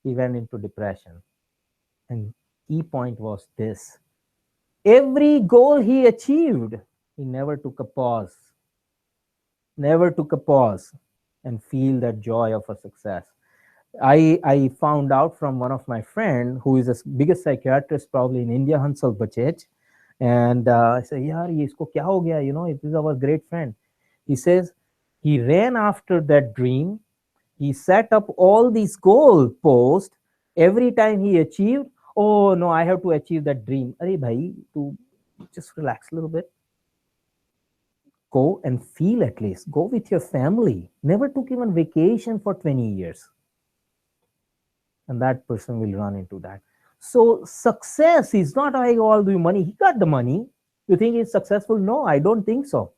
he went into depression. And key point was this. Every goal he achieved, he never took a pause. Never took a pause and feel that joy of a success. I found out from one of my friend who is the biggest psychiatrist probably in India, Hansal Bachech. And I said, yaar, isko kya ho gaya? It is our great friend. He says, he ran after that dream. He set up all these goal posts. Every time he achieved, oh no, I have to achieve that dream. Arey bhai, tu just relax a little bit. Go and feel at least. Go with your family. Never took even vacation for 20 years. And that person will run into that. So success is not I all the money. He got the money. You think he's successful? No, I don't think so.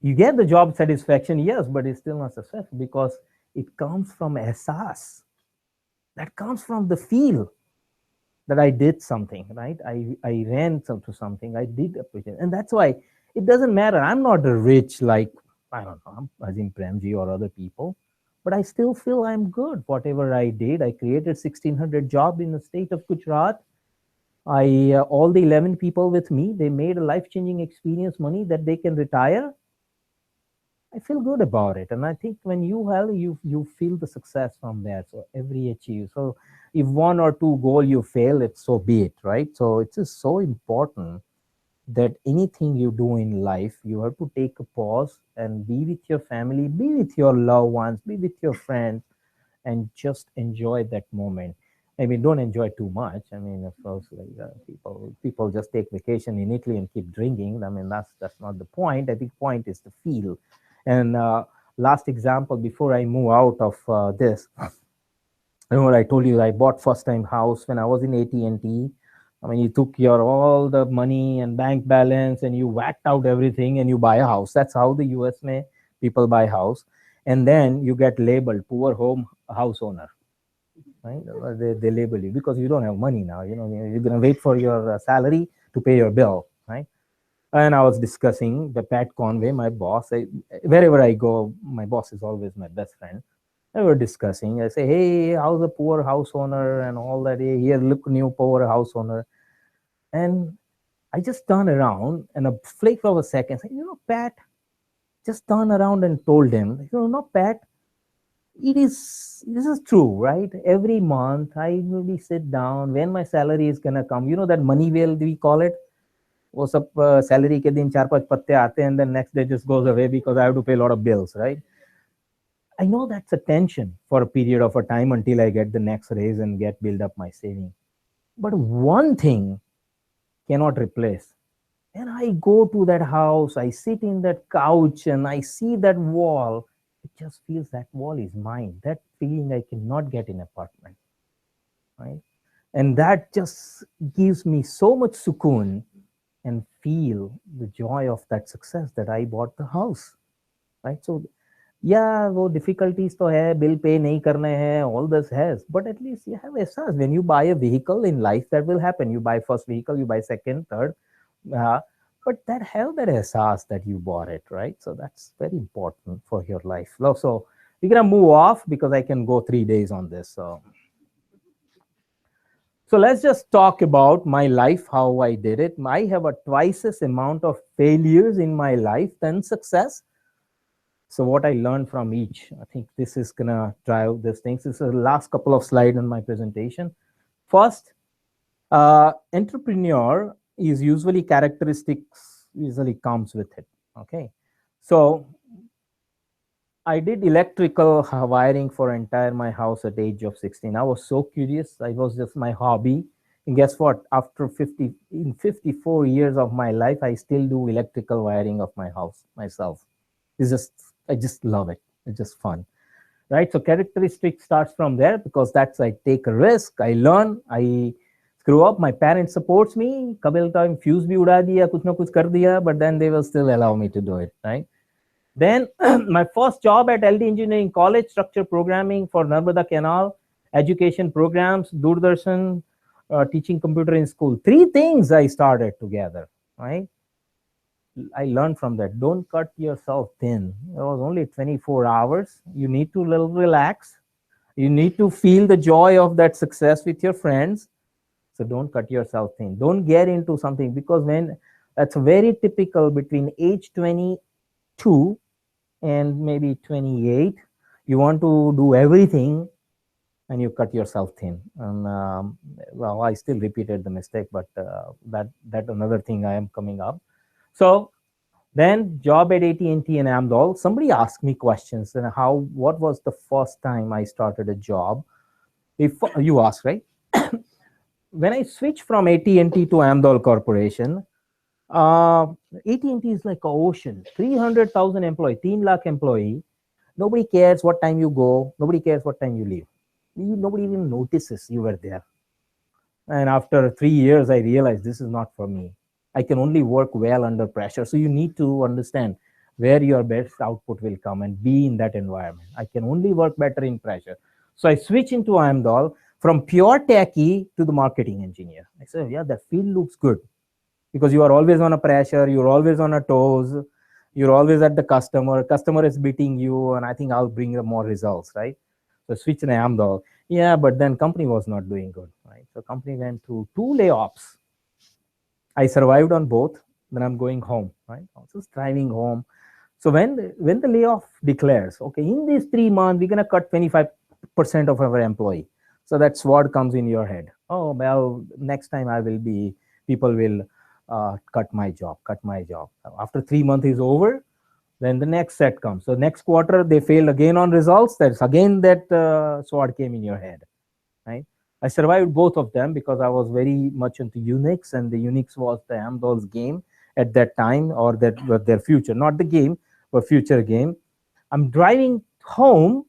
You get the job satisfaction, yes, but it's still not successful because it comes from ehsas. That comes from the feel. that I did something, right? I ran to something, I did appreciate. And that's why it doesn't matter. I'm not rich like, I don't know, Azim Premji or other people, but I still feel I'm good. Whatever I did, I created 1,600 jobs in the state of Gujarat. All the 11 people with me, they made a life-changing experience, money that they can retire. I feel good about it. And I think when you feel the success from there. So every achieve. So if one or two goal you fail, it's so be it, right? So it's just so important that anything you do in life, you have to take a pause and be with your family, be with your loved ones, be with your friends, and just enjoy that moment. I mean, don't enjoy too much. I mean, of course, like people just take vacation in Italy and keep drinking. I mean, that's not the point. I think point is the feel. And last example before I move out of this, remember I told you I bought first time house when I was in AT&T. I mean, you took your all the money and bank balance and you whacked out everything and you buy a house. That's how the US people buy house. And then you get labeled poor home house owner, right? They label you because you don't have money now. You know, you're going to wait for your salary to pay your bill, right? And I was discussing the Pat Conway, my boss. Wherever I go, my boss is always my best friend. And we're discussing. I say, hey, how's a poor house owner and all that? Hey, here, look, new poor house owner. And I just turned around and a flake of a second, say, Pat, just turned around and told him, Pat, this is true, right? Every month I will sit down when my salary is gonna come. You know that money whale we call it? वो सब salary के दिन 4-5 पत्ते आते and then next day just goes away because I have to pay a lot of bills, right? I know that's a tension for a period of a time until I get the next raise and build up my saving. But one thing cannot replace. And I go to that house, I sit in that couch and I see that wall. It just feels that wall is mine. That feeling I cannot get in apartment, right? And that just gives me so much sukoon and feel the joy of that success that I bought the house, right? So yeah, wo difficulties to hai, bill pay nahi karne hai, all this has, but at least you have ehsas. When you buy a vehicle in life, that will happen. You buy first vehicle, you buy second, third, but that have that ehsas that you bought it, right? So that's very important for your life. So we're gonna move off because I can go 3 days on this. So let's just talk about my life, how I did it. I have a twice as amount of failures in my life than success. So what I learned from each, I think this is gonna drive these things. This is the last couple of slides in my presentation. First, entrepreneur is usually characteristics usually comes with it, okay? So I did electrical wiring for entire my house at the age of 16. I was so curious. It was just my hobby. And guess what? After 54 years of my life, I still do electrical wiring of my house myself. I just love it. It's just fun, right? So characteristic starts from there because that's I take a risk, I learn, I screw up. My parents supports me. Couple time fuse bhi uda diya, kuch na kuch kar diya, but then they will still allow me to do it, right? Then my first job at LD Engineering College, structure programming for Narmada Canal, education programs, Doordarshan, teaching computer in school. 3 things I started together, right? I learned from that. Don't cut yourself thin. It was only 24 hours. You need to relax. You need to feel the joy of that success with your friends. So don't cut yourself thin. Don't get into something because that's very typical between age 22 and maybe 28. You want to do everything and you cut yourself thin. And well, I still repeated the mistake, but that another thing I am coming up. So then job at AT&T and Amdahl. Somebody asked me questions and what was the first time I started a job? If you ask, right? When I switched from AT&T to Amdahl Corporation, AT&T is like an ocean. 300,000 employees, 3 lakh employee. Nobody cares what time you go. Nobody cares what time you leave. Nobody even notices you were there. And after 3 years, I realized this is not for me. I can only work well under pressure. So you need to understand where your best output will come and be in that environment. I can only work better in pressure. So I switched into Amdahl. from pure techie to the marketing engineer. I said, yeah, that field looks good because you are always on a pressure, you're always on a toes, you're always at the customer is beating you, and I think I'll bring more results, right? So switch to Amdahl. Yeah, but then company was not doing good, right? So company went through 2 layoffs. I survived on both. Then I'm going home, right? I was just driving home. So when the layoff declares, okay, in these 3 months, we're going to cut 25% of our employee. So that SWOT comes in your head. Oh, well, next time people will cut my job. After 3 months is over, then the next set comes. So next quarter, they failed again on results. That's again that SWOT came in your head, right? I survived both of them because I was very much into Unix, and the Unix was the Amdahl's game at that time, or their future, not the game, but future game. I'm driving home.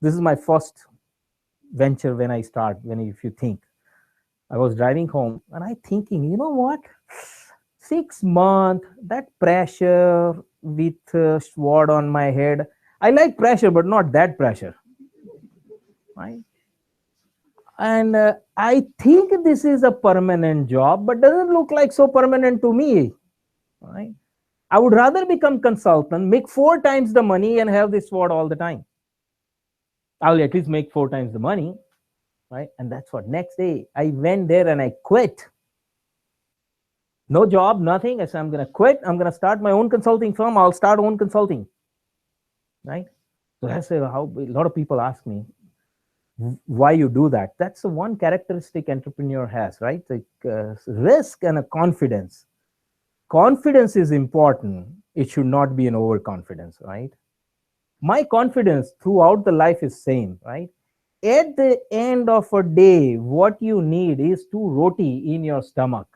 This is my first venture if you think. I was driving home and I thinking, you know what? 6 months, that pressure with SWOT on my head. I like pressure, but not that pressure, right? And I think this is a permanent job, but doesn't look like so permanent to me, right? I would rather become consultant, make 4 times the money and have this SWOT all the time. I'll at least make 4 times the money, right? And that's what, next day I went there and I quit. No job, nothing. I said, I'm going to quit. I'm going to start my own consulting firm. I'll start own consulting, right? So that's how a lot of people ask me, why you do that. That's the one characteristic entrepreneur has, right? Like risk and a confidence. Confidence is important. It should not be an overconfidence, right? My confidence throughout the life is same, right? At the end of a day, what you need is 2 roti in your stomach.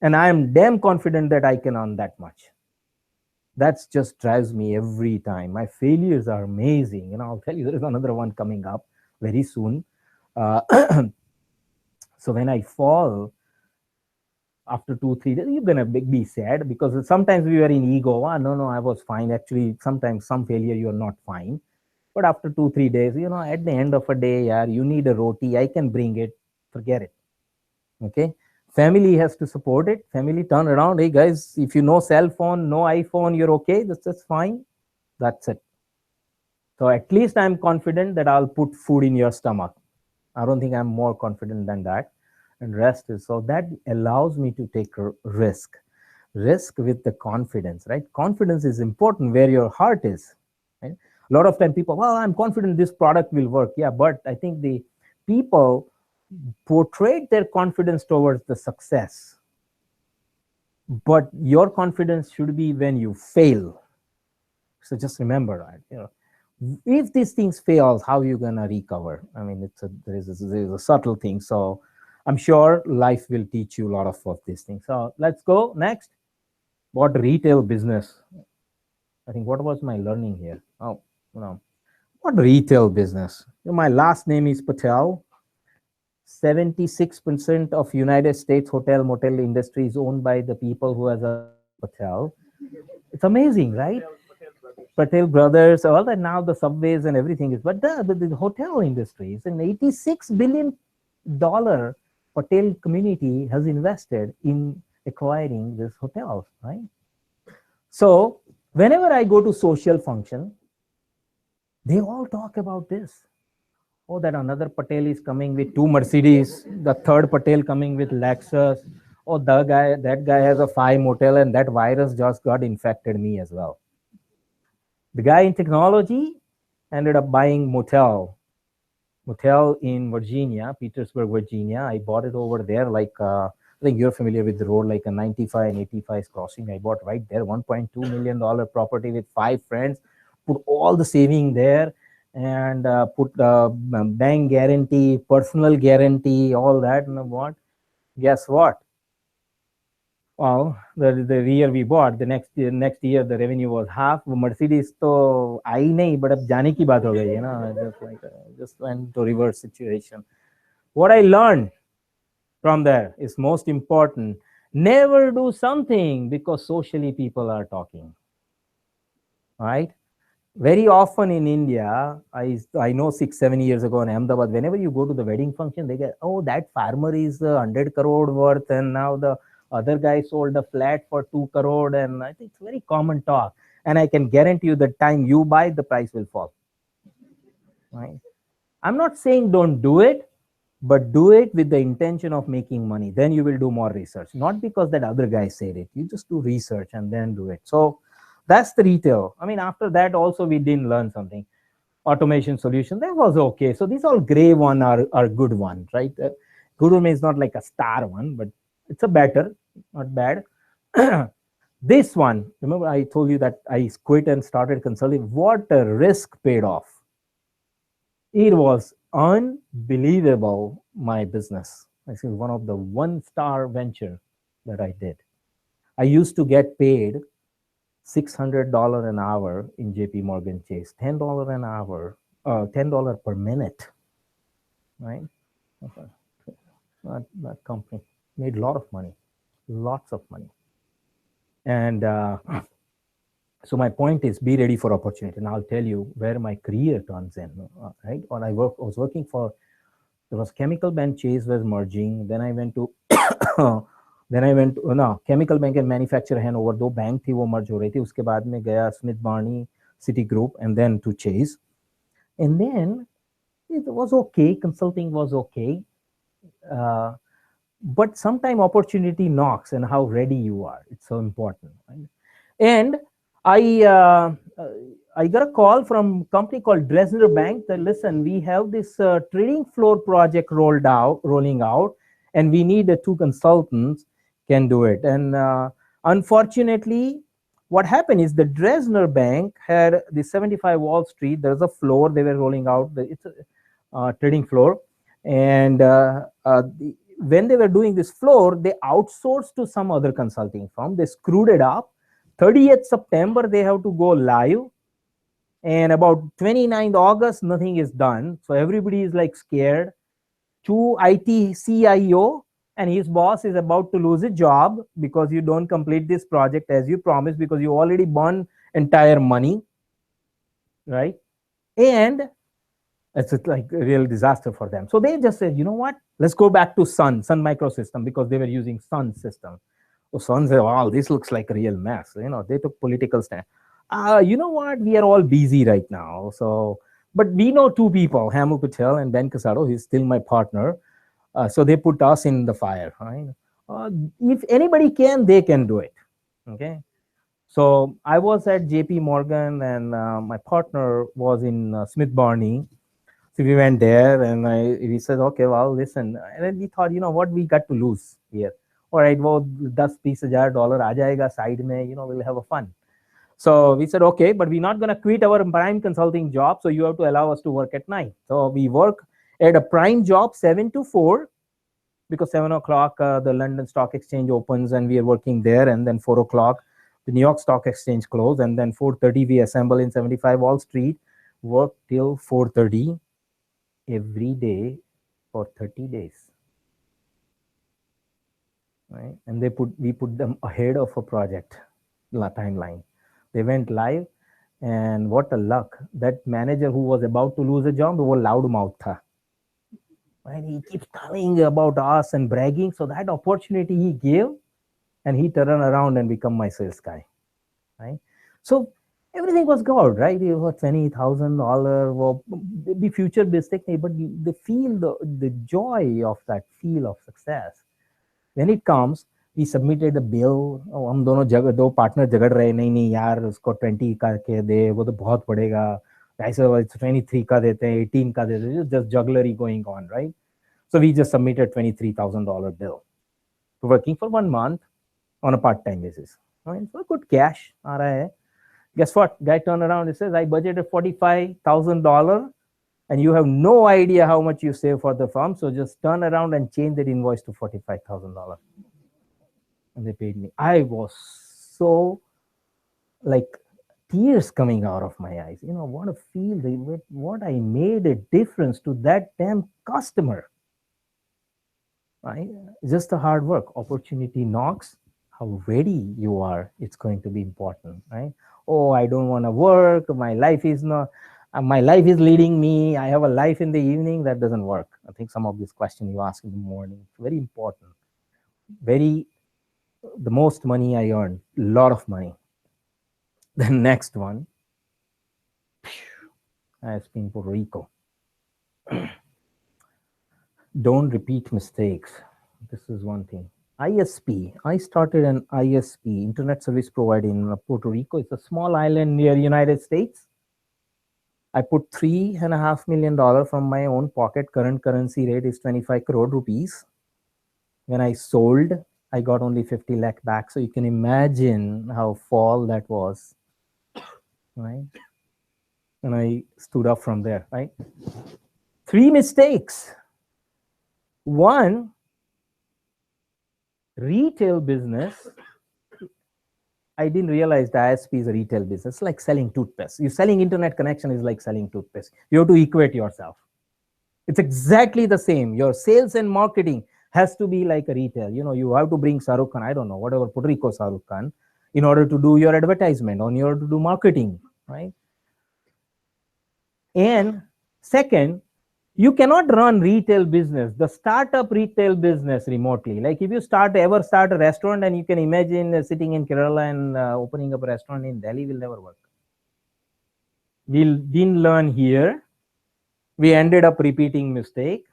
And I am damn confident that I can earn that much. That just drives me every time. My failures are amazing. I'll tell you, there is another one coming up very soon. So when I fall, after 2-3 days, you're gonna be sad because sometimes we are in ego. No, I was fine. Actually, sometimes some failure you are not fine. But after 2-3 days, at the end of a day, you need a roti. I can bring it. Forget it. Okay. Family has to support it. Family turn around. Hey guys, if you know cell phone, no iPhone, you're okay. That's fine. That's it. So at least I'm confident that I'll put food in your stomach. I don't think I'm more confident than that. And rest is, so that allows me to take a risk with the confidence, right? Confidence is important where your heart is, right? A lot of time people, well, I'm confident this product will work. Yeah, but I think the people portrayed their confidence towards the success. But your confidence should be when you fail. So just remember, right? If these things fails, how are you gonna recover? I mean, there is a subtle thing. So I'm sure life will teach you a lot of these things. So let's go next. What retail business? I think what was my learning here? Oh, what retail business? My last name is Patel. 76% of United States hotel motel industry is owned by the people who has a Patel. It's amazing, right? Patel brothers, all that, now the subways and everything is, but the hotel industry is an $86 billion Patel community has invested in acquiring these hotels, right? So whenever I go to social function, they all talk about this. Oh, that another Patel is coming with 2 Mercedes, the third Patel coming with Lexus. Oh, that guy has a 5 motel and that virus just got infected me as well. The guy in technology ended up buying motel in Virginia, Petersburg, Virginia. I bought it over there, like I think you're familiar with the road, like a 95 and 85 crossing. I bought right there, $1.2 million property with 5 friends, put all the saving there, and put bank guarantee, personal guarantee, all that. And what? Guess what? Well, the year we bought, the next year the revenue was half. Mercedes to आई नहीं, but अब जाने की बात हो गई, just went to reverse situation. What I learned from there is most important. Never do something because socially people are talking, right? Very often in India, I know 6-7 years ago in Ahmedabad, whenever you go to the wedding function, they get, oh, that farmer is 100 crore worth, and now the other guy sold a flat for 2 crore, and I think it's very common talk. And I can guarantee you the time you buy, the price will fall. Right? I'm not saying don't do it, but do it with the intention of making money. Then you will do more research, not because that other guy said it. You just do research and then do it. So that's the retail. I mean, after that also we didn't learn something. Automation solution, that was okay. So these all gray one are good one, right? Good one is not like a star one, but it's a better, not bad. This one, remember I told you that I quit and started consulting. What a risk paid off. It was unbelievable, my business. I think one of the 1-star venture that I did. I used to get paid $600 an hour in JP Morgan Chase, $10 an hour, $10 per minute, right? That company made a lot of money, lots of money. And so my point is, be ready for opportunity. And I'll tell you where my career turns in, right? When I was working for, there was Chemical Bank, Chase was merging. Then I went to, no, Chemical Bank and Manufacturer Hanover, दो bank थी वो merge हो रही थी. उसके बाद में गया Smith Barney, Citigroup, and then to Chase. And then it was okay, consulting was okay. But sometime opportunity knocks, and how ready you are. It's so important. Right? And I got a call from a company called Dresdner Bank that, listen, we have this trading floor project rolling out, and we need 2 consultants can do it. And unfortunately, what happened is the Dresdner Bank had the 75 Wall Street. There's a floor they were rolling out. It's a trading floor. And when they were doing this floor, they outsourced to some other consulting firm. They screwed it up. 30th September, they have to go live. And about 29th August, nothing is done. So everybody is like scared. IT CIO and his boss is about to lose a job because you don't complete this project as you promised, because you already burned entire money, right? And it's like a real disaster for them. So they just said, you know what? Let's go back to Sun Microsystem, because they were using Sun system. So Sun said, wow, this looks like a real mess. You know, they took political stand. You know what? We are all busy right now. So, but we know 2 people, Hamu Patel and Ben Casado. He's still my partner. So they put us in the fire. Right? If anybody can, they can do it. Okay. So I was at JP Morgan, and my partner was in Smith Barney. So we went there, and we said, okay, well, listen. And then we thought, you know what, we got to lose here. All right, well, $10,000-20,000 aa jayega side mein, you know, we'll have a fun. So we said, okay, but we're not going to quit our prime consulting job. So you have to allow us to work at night. So we work at a prime job 7 to 4, because 7 o'clock the London Stock Exchange opens, and we are working there. And then 4 o'clock, the New York Stock Exchange closed. And then 4:30, we assemble in 75 Wall Street, work till 4:30 every day for 30 days. Right? And we put them ahead of a project timeline. They went live, and what a luck. That manager who was about to lose a job, was loud mouth tha. And he keeps telling about us and bragging. So that opportunity he gave, and he turned around and become my sales guy. Right? So everything was good, right? You got $20,000, well, the future mistake, but the feel, the joy of that feel of success. When it comes, we submitted a bill. हम दो partner झगड़ रहे, नहीं यार उसको 20 करके दे, वो तो बहुत पड़ेगा. ऐसे 23 का देते हैं, 18 का देते हैं, just jugglery going on, right? So we just submitted $23,000 bill. Working for 1 month on a part-time basis. Right? So good cash aa raha hai. Guess what? Guy turned around and says, I budgeted $45,000, and you have no idea how much you save for the firm. So just turn around and change that invoice to $45,000. And they paid me. I was so like tears coming out of my eyes. You know, what a feel, what I made a difference to that damn customer. Right? Just the hard work. Opportunity knocks. how ready you are, it's going to be important, right? Oh, I don't want to work. My life is not, my life is leading me. I have a life in the evening. That doesn't work. I think some of these questions you ask in the morning, it's very important. The most money I earned, a lot of money. The next one, has been Puerto Rico. Don't repeat mistakes. This is one thing. ISP. I started an ISP, Internet Service Provider in Puerto Rico. It's a small island near United States. I put $3.5 million from my own pocket. Current currency rate is 25 crore rupees. When I sold, I got only 50 lakh back. So you can imagine how fall that was, right? And I stood up from there, right? 3 mistakes. One, retail business. I didn't realize the ISP is a retail business. It's like selling toothpaste. You selling internet connection is like selling toothpaste. You have to equate yourself. It's exactly the same. Your sales and marketing has to be like a retail. You know, you have to bring Shahrukh Khan, I don't know, whatever, Puerto Rico Shahrukh Khan, in order to do your advertisement, or in order to do marketing, right? And second, you cannot run retail business, the startup retail business remotely. Like if you ever start a restaurant, and you can imagine sitting in Kerala and opening up a restaurant in Delhi, will never work. We didn't learn here. We ended up repeating mistake.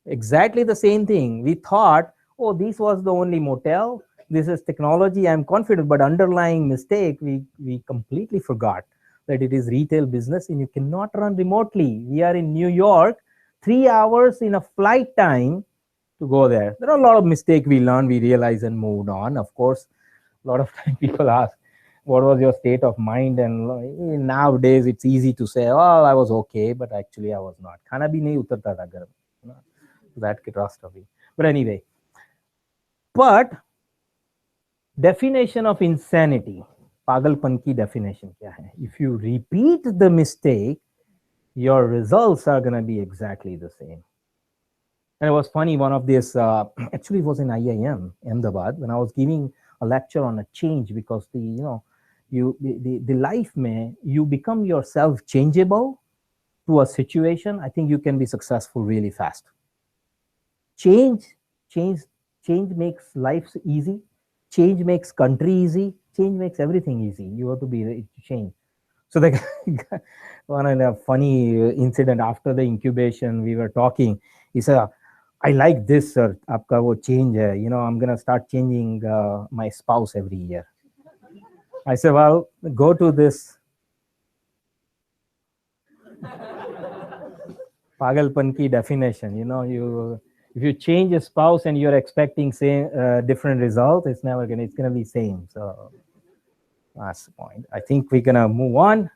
Exactly the same thing. We thought, oh, this was the only motel. This is technology. I'm confident, but underlying mistake, we completely forgot that it is retail business and you cannot run remotely. We are in New York, 3 hours in a flight time to go there. There are a lot of mistakes we learned, we realized, and moved on. Of course, a lot of time people ask, what was your state of mind? And nowadays it's easy to say, oh, I was okay, but actually I was not. Khana bhi nahi utarta tha garam. That catastrophe. But anyway, but definition of insanity. Pagalpan ki definition kya hai? If you repeat the mistake, your results are going to be exactly the same. And it was funny, one of this, actually it was in IIM, Ahmedabad, when I was giving a lecture on a change, because the life mein, you become yourself changeable to a situation. I think you can be successful really fast. Change makes life easy. Change makes country easy. Change makes everything easy. You have to be ready to change. So the one funny incident after the incubation, we were talking. He said, I like this, sir. Aapka wo change hai. You know, I'm going to start changing my spouse every year. I said, well, go to this Pagalpan ki definition. You know, if you change a spouse and you're expecting different results, it's going to be same. So that's the point. I think we're going to move on.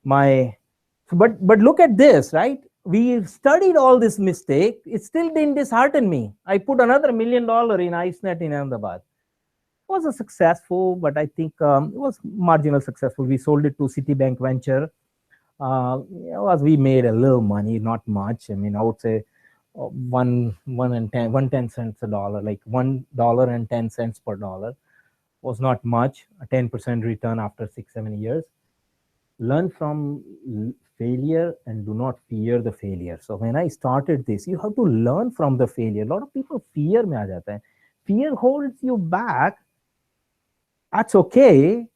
But look at this, right? We studied all this mistake. It still didn't dishearten me. I put another $1 million in IceNet in Ahmedabad. It was a successful, but I think it was marginal successful. We sold it to Citibank Venture. We made a little money, not much. I mean, I would say 1 cents a dollar, like $1.10 per dollar was not much. A 10% return after 6-7 years. Learn from failure and do not fear the failure. So when I started this, you have to learn from the failure. A lot of people fear mein aa jata hai. Fear holds you back. That's okay.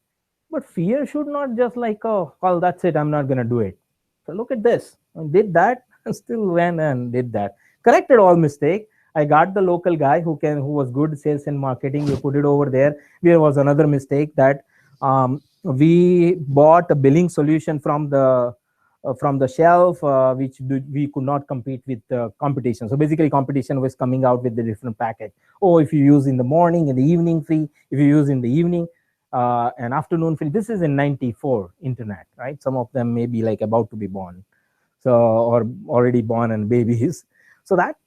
But fear should not just like, oh, well, that's it, I'm not going to do it. So look at this. I did that, and still went and did that. Corrected all mistake. I got the local guy who was good sales and marketing. We put it over there. There was another mistake that we bought a billing solution from the shelf, which we could not compete with the competition. So basically, competition was coming out with the different package. Oh, if you use in the morning, in the evening free. If you use in the evening, and afternoon free. This is in 94 internet, right? Some of them may be like about to be born, so or already born and babies. So that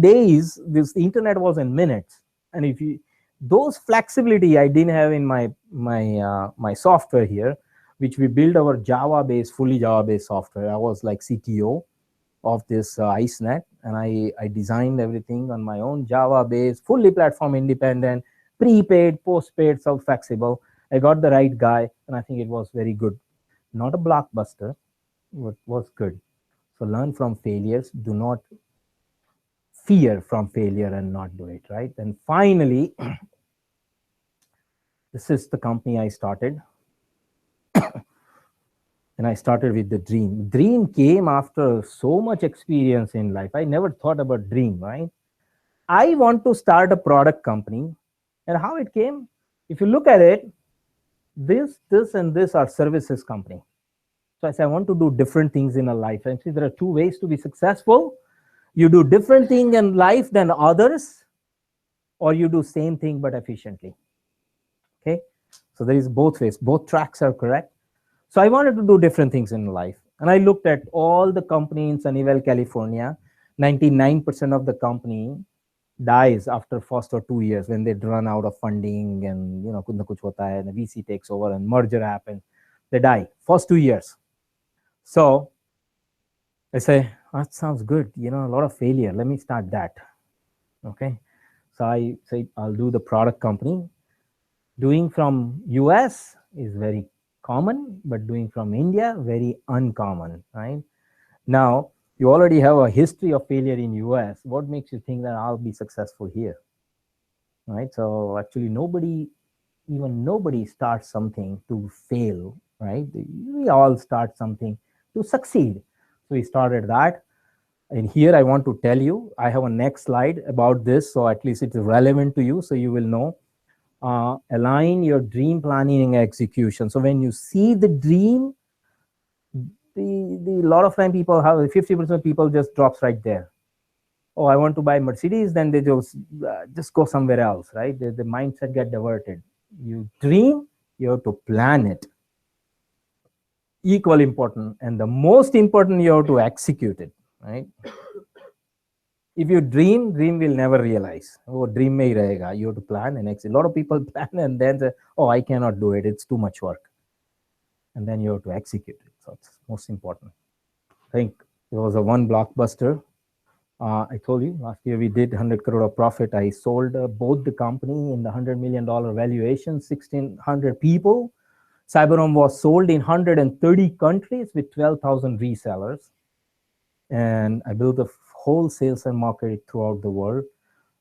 days, this internet was in minutes, and if you those flexibility I didn't have in my software here, which we build our fully Java-based software. I was like CTO of this IceNet, and I designed everything on my own, Java-based, fully platform independent, prepaid, postpaid, so flexible. I got the right guy, and I think it was very good. Not a blockbuster, but was good. So learn from failures. Do not fear from failure and not do it, right? And finally, this is the company I started. And I started with the dream. Dream came after so much experience in life. I never thought about dream, right? I want to start a product company. And how it came, if you look at it, this, and this are services company. So I said, I want to do different things in a life. And see, there are two ways to be successful. You do different thing in life than others, or you do same thing but efficiently. Okay, so there is both ways. Both tracks are correct. So I wanted to do different things in life. And I looked at all the companies in Sunnyvale, California. 99% of the company dies after first or 2 years when they run out of funding and kuch na kuch hota hai, and the VC takes over and merger happens. They die first 2 years. So I say, that sounds good. A lot of failure. Let me start that. Okay. So I say, I'll do the product company. Doing from US is very common, but doing from India, very uncommon, right? Now, you already have a history of failure in US. What makes you think that I'll be successful here, right? So actually nobody starts something to fail, right? We all start something to succeed. So we started that. And here I want to tell you, I have a next slide about this, so at least it's relevant to you, so you will know. Align your dream planning and execution. So when you see the dream, the lot of time people have 50% of people just drops right there. Oh, I want to buy Mercedes, then they just go somewhere else, right? The mindset get diverted. You dream, you have to plan it. Equally important, and the most important, you have to execute it, right? If you dream will never realize. Oh, dream mein hi rahega. You have to plan and execute. A lot of people plan and then say, oh, I cannot do it. It's too much work. And then you have to execute it. So it's most important. I think it was a one blockbuster. I told you last year we did 100 crore of profit. I sold both the company in the $100 million valuation, 1,600 people. Cyberome was sold in 130 countries with 12,000 resellers. And I built a whole sales and marketing throughout the world.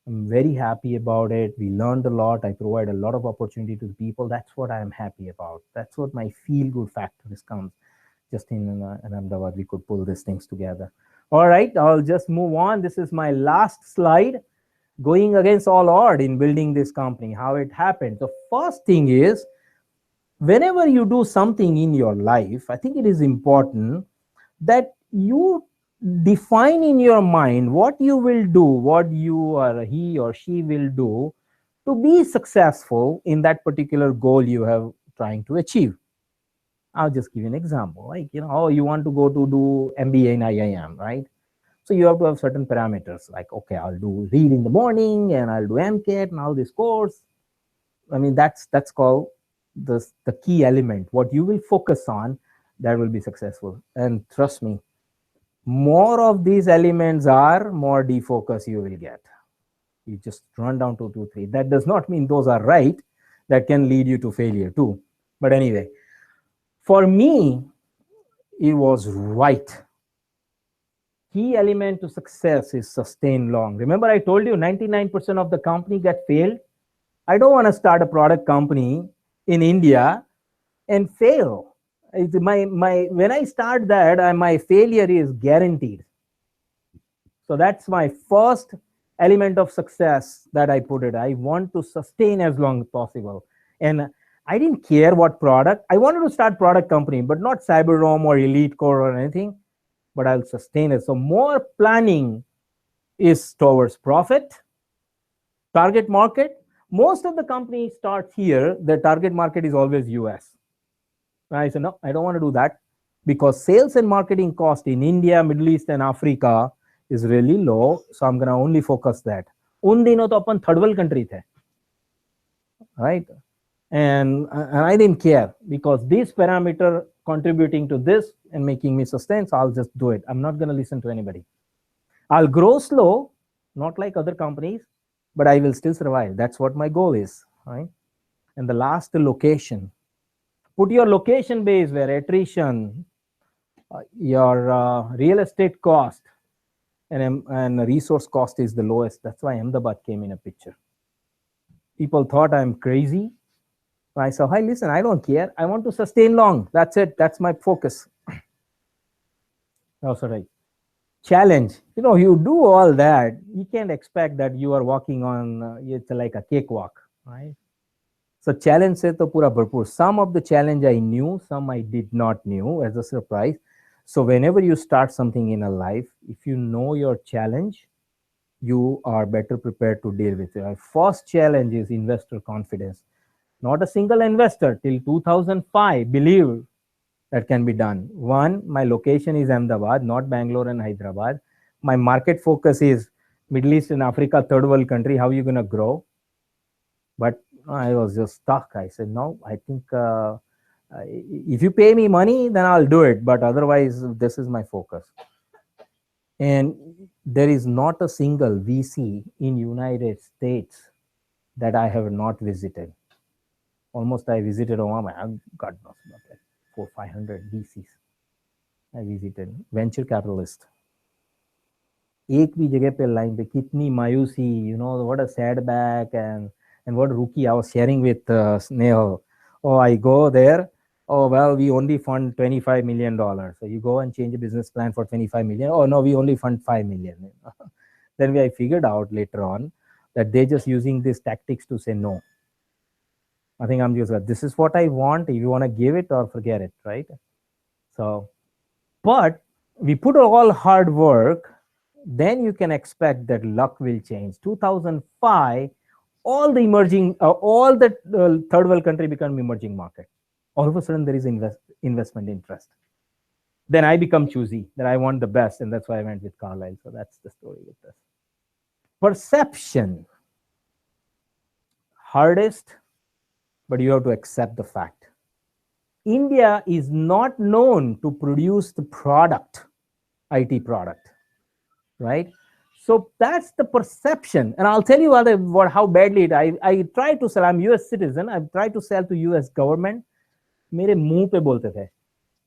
I'm very happy about it. We learned a lot. I provide a lot of opportunity to the people. That's what I'm happy about. That's what my feel-good factor comes. Just in Ahmedabad, we could pull these things together. All right, I'll just move on. This is my last slide. Going against all odds in building this company, how it happened. The first thing is, whenever you do something in your life, I think it is important that you define in your mind what you will do, what you or he or she will do to be successful in that particular goal you have trying to achieve. I'll just give you an example. Like, you want to go to do MBA in IIM, right? So you have to have certain parameters like, okay, I'll do read in the morning and I'll do MCAT and all this course. I mean, that's called the key element. What you will focus on, that will be successful. And trust me, more of these elements are, more defocus you will get. You just run down to 2, 3. That does not mean those are right. That can lead you to failure too. But anyway, for me, it was right. Key element to success is sustain long. Remember I told you 99% of the company get failed. I don't want to start a product company in India and fail. When I start that, my failure is guaranteed. So that's my first element of success that I put it. I want to sustain as long as possible. And I didn't care what product. I wanted to start product company, but not Cyberome or Elite Core or anything, but I'll sustain it. So more planning is towards profit, target market. Most of the companies start here. The target market is always US. I said, no, I don't want to do that because sales and marketing cost in India, Middle East, and Africa is really low. So I'm going to only focus that. Un dino to apan third world country the, right? And I didn't care because this parameter contributing to this and making me sustain. So I'll just do it. I'm not going to listen to anybody. I'll grow slow, not like other companies, but I will still survive. That's what my goal is. right? And the last, the location. Put your location base where attrition, your real estate cost, and resource cost is the lowest. That's why Ahmedabad came in a picture. People thought I'm crazy. I said, hey, listen, I don't care. I want to sustain long. That's it. That's my focus. Also, right. Challenge. You do all that. You can't expect that you are walking on, it's like a cakewalk, right? So challenge se to pura bharpur. Some of the challenge I knew, some I did not knew as a surprise. So whenever you start something in a life, if you know your challenge, you are better prepared to deal with it. My first challenge is investor confidence. Not a single investor till 2005 believed that can be done. One, my location is Ahmedabad, not Bangalore and Hyderabad. My market focus is Middle East and Africa, third world country. How are you going to grow? But I was just stuck. I said, no, I think if you pay me money, then I'll do it. But otherwise, this is my focus. And there is not a single VC in United States that I have not visited. Almost I visited, God knows, like 400-500 VCs. I visited venture capitalist. एक भी जगह पे line पे कितनी मायूसी, what a setback and what rookie I was sharing with Sneha. Oh, I go there. Oh, well, we only fund $25 million. So you go and change a business plan for 25 million. Oh, no, we only fund 5 million. Then I figured out later on that they're just using these tactics to say no. I think I'm just like, this is what I want. If you want to give it or forget it, right? So, but we put all hard work, then you can expect that luck will change. 2005, all the emerging, all the third world country become emerging market. All of a sudden there is investment interest. Then I become choosy, that I want the best, and that's why I went with Carlyle. So that's the story with this. Perception. Hardest, but you have to accept the fact. India is not known to produce the product, IT product, right? So that's the perception. And I'll tell you how badly I try to sell. I'm US citizen. I've tried to sell to US government. मेरे मुंह पे बोलते थे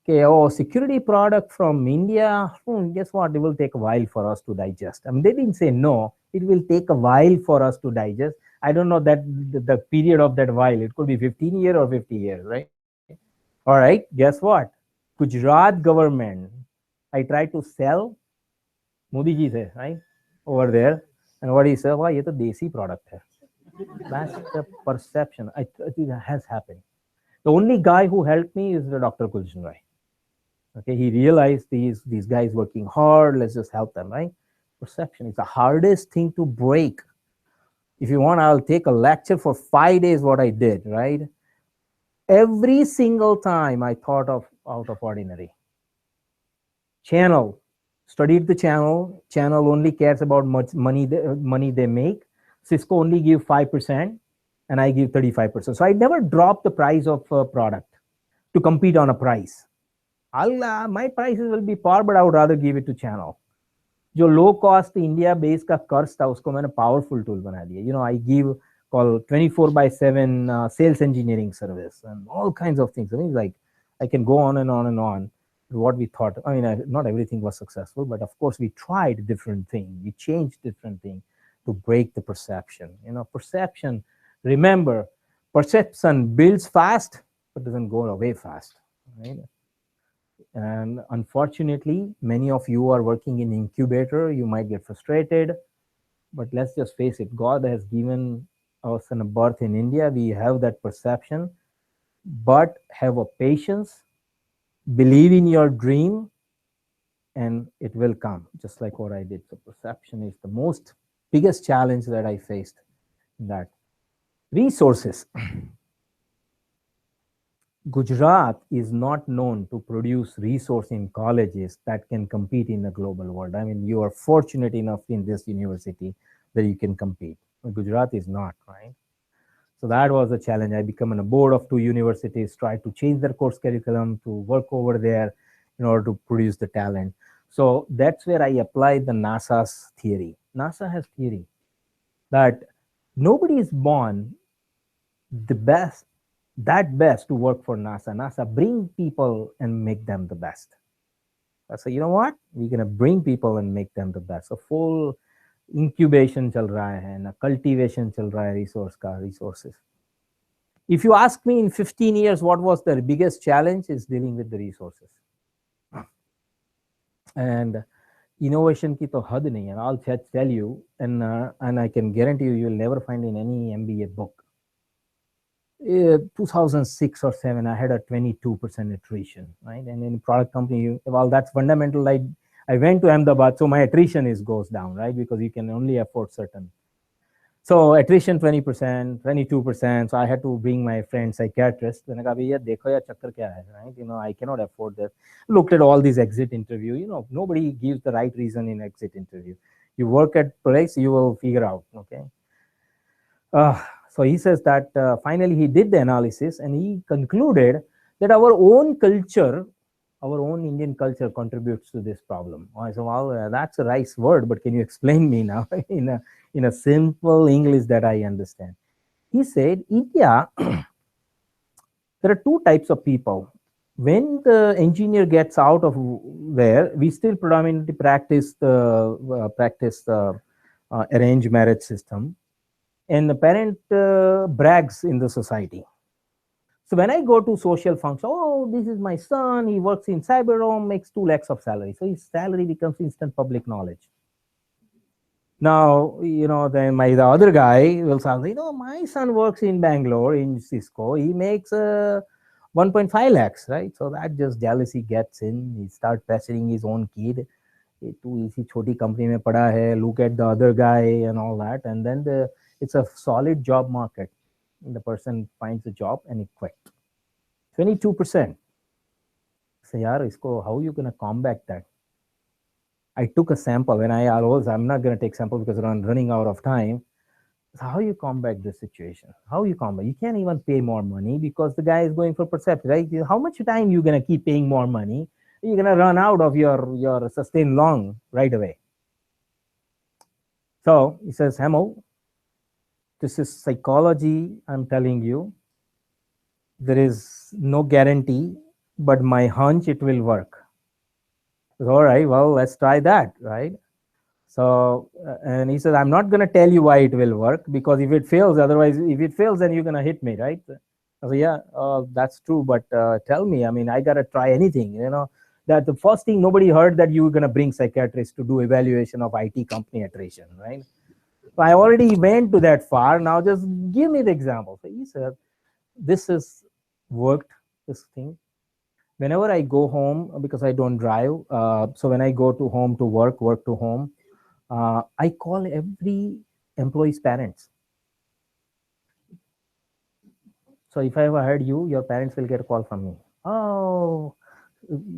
कि security product from India, guess what? It will take a while for us to digest. I mean, they didn't say no. It will take a while for us to digest. I don't know that the period of that while. It could be 15 years or 50 years, right? All right, guess what? Gujarat government, I tried to sell Modi ji se, right? Over there. And what he said, wow, ye to desi product hai. That's the perception. I think that has happened. The only guy who helped me is the Dr. Gulshan Rai. Okay, he realized these guys working hard, let's just help them, right? Perception is the hardest thing to break. If you want, I'll take a lecture for 5 days what I did, right? Every single time I thought of out of ordinary. Channel, studied the channel. Channel only cares about much money they make. Cisco only give 5% and I give 35%. So I never drop the price of a product to compete on a price. My prices will be par, but I would rather give it to channel. जो low cost India base का कर्ज था उसको मैंने powerful tool बना दिया. I give called 24/7 sales engineering service and all kinds of things. I mean, like I can go on and on and on. What we thought, I mean, not everything was successful, but of course we tried different things. We changed different things to break the perception. Perception. Remember, perception builds fast, but doesn't go away fast. Right? And unfortunately, many of you are working in incubator. You might get frustrated, but let's just face it. God has given us a birth in India. We have that perception, but have a patience, believe in your dream, and it will come, just like what I did. So perception is the most biggest challenge that I faced. That resources. Gujarat is not known to produce resource in colleges that can compete in the global world. I mean, you are fortunate enough in this university that you can compete. Gujarat is not, right? So that was a challenge. I became on a board of 2 universities, tried to change their course curriculum to work over there in order to produce the talent. So that's where I applied the NASA's theory. NASA has theory that nobody is born the best, that best to work for NASA. NASA bring people and make them the best. I said, you know what? We're gonna bring people and make them the best. So full incubation chal raha hai, na cultivation chal raha hai resources. If you ask me in 15 years, what was the biggest challenge is dealing with the resources. And innovation ki to had nahi, and I'll tell you, and I can guarantee you, you'll never find in any MBA book. 2006 or 7, I had a 22% attrition, right? And in product company, well, that's fundamental. I went to Ahmedabad, so my attrition goes down, right? Because you can only afford certain. So attrition 20%, 22%. So I had to bring my friend psychiatrist. Then I go, "Bhaiya, dekho ya chakkar kya hai," right? You know, I cannot afford that. Looked at all these exit interview. You know, nobody gives the right reason in exit interview. You work at place, you will figure out. Okay. So he says that finally he did the analysis and he concluded that our own culture, our own Indian culture contributes to this problem. I said, well, that's a nice word, but can you explain me now in a simple English that I understand? He said, India, there are two types of people. When the engineer gets out of there, we still predominantly practice the arranged marriage system. And the parent brags in the society. So when I go to social function, oh, this is my son, he works in Cyberome, makes 2 lakhs of salary. So his salary becomes instant public knowledge. Now, you know, then the other guy will say, you know, my son works in Bangalore, in Cisco, he makes 1.5 lakhs, right? So that just jealousy gets in, he starts pressuring his own kid. Tu isi choti company mein pada hai, look at the other guy and all that. And then it's a solid job market. The person finds a job and he quit. 22%. So, yaar, how are you going to combat that? I took a sample when I'm not going to take sample because I'm running out of time. So how you combat this situation? How you combat? You can't even pay more money because the guy is going for perception, right? How much time you going to keep paying more money? You're going to run out of your sustain long right away. So he says, Hemo, this is psychology, I'm telling you. There is no guarantee, but my hunch, it will work. All right, well, let's try that, right? So, and he says, I'm not going to tell you why it will work because if it fails, otherwise, if it fails, then you're going to hit me, right? I said, yeah, that's true, but tell me, I mean, I got to try anything, you know. That the first thing, nobody heard that you were going to bring psychiatrists to do evaluation of IT company attrition, right? So I already went to that far. Now just give me the example. So he said, this has worked, this thing. Whenever I go home, because I don't drive, so when I go to home to work to home, I call every employee's parents. So if I ever heard you, your parents will get a call from me. Oh,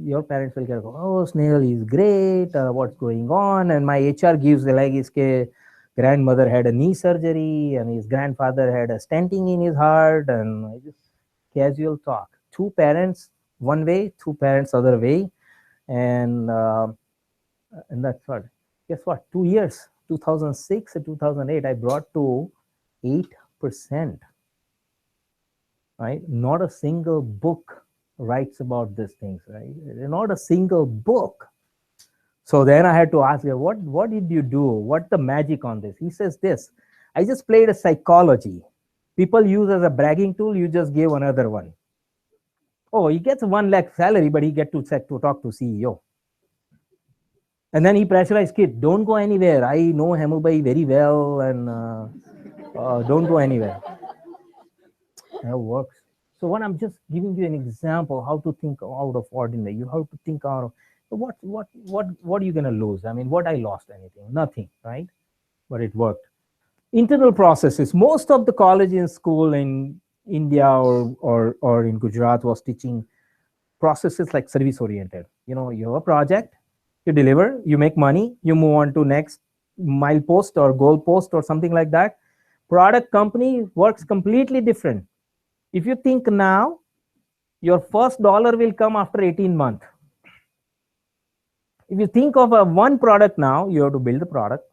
your parents will get a call. Oh, Snehal is great. What's going on? And my HR gives the his grandmother had a knee surgery and his grandfather had a stenting in his heart, and just casual talk. 2 parents one way, 2 parents other way, and that's what. Guess what? 2 years, 2006 and 2008, I brought to 8%. Right? Not a single book writes about these things, right? Not a single book. So then I had to ask him, what did you do? What's the magic on this? He says this, I just played a psychology. People use as a bragging tool, you just gave another one. Oh, he gets 1 lakh salary, but he gets to talk to CEO. And then he pressurized kid, don't go anywhere. I know Hemul Bhai very well and don't go anywhere. That works. So when I'm just giving you an example, how to think out of ordinary, you have to think out of what are you going to lose? I mean, what I lost anything? Nothing, right? But it worked. Internal processes. Most of the college and school in India or in Gujarat was teaching processes like service oriented. You know, you have a project, you deliver, you make money, you move on to next milepost or goal post or something like that. Product company works completely different. If you think now, your first dollar will come after 18 months. If you think of a one product now, you have to build the product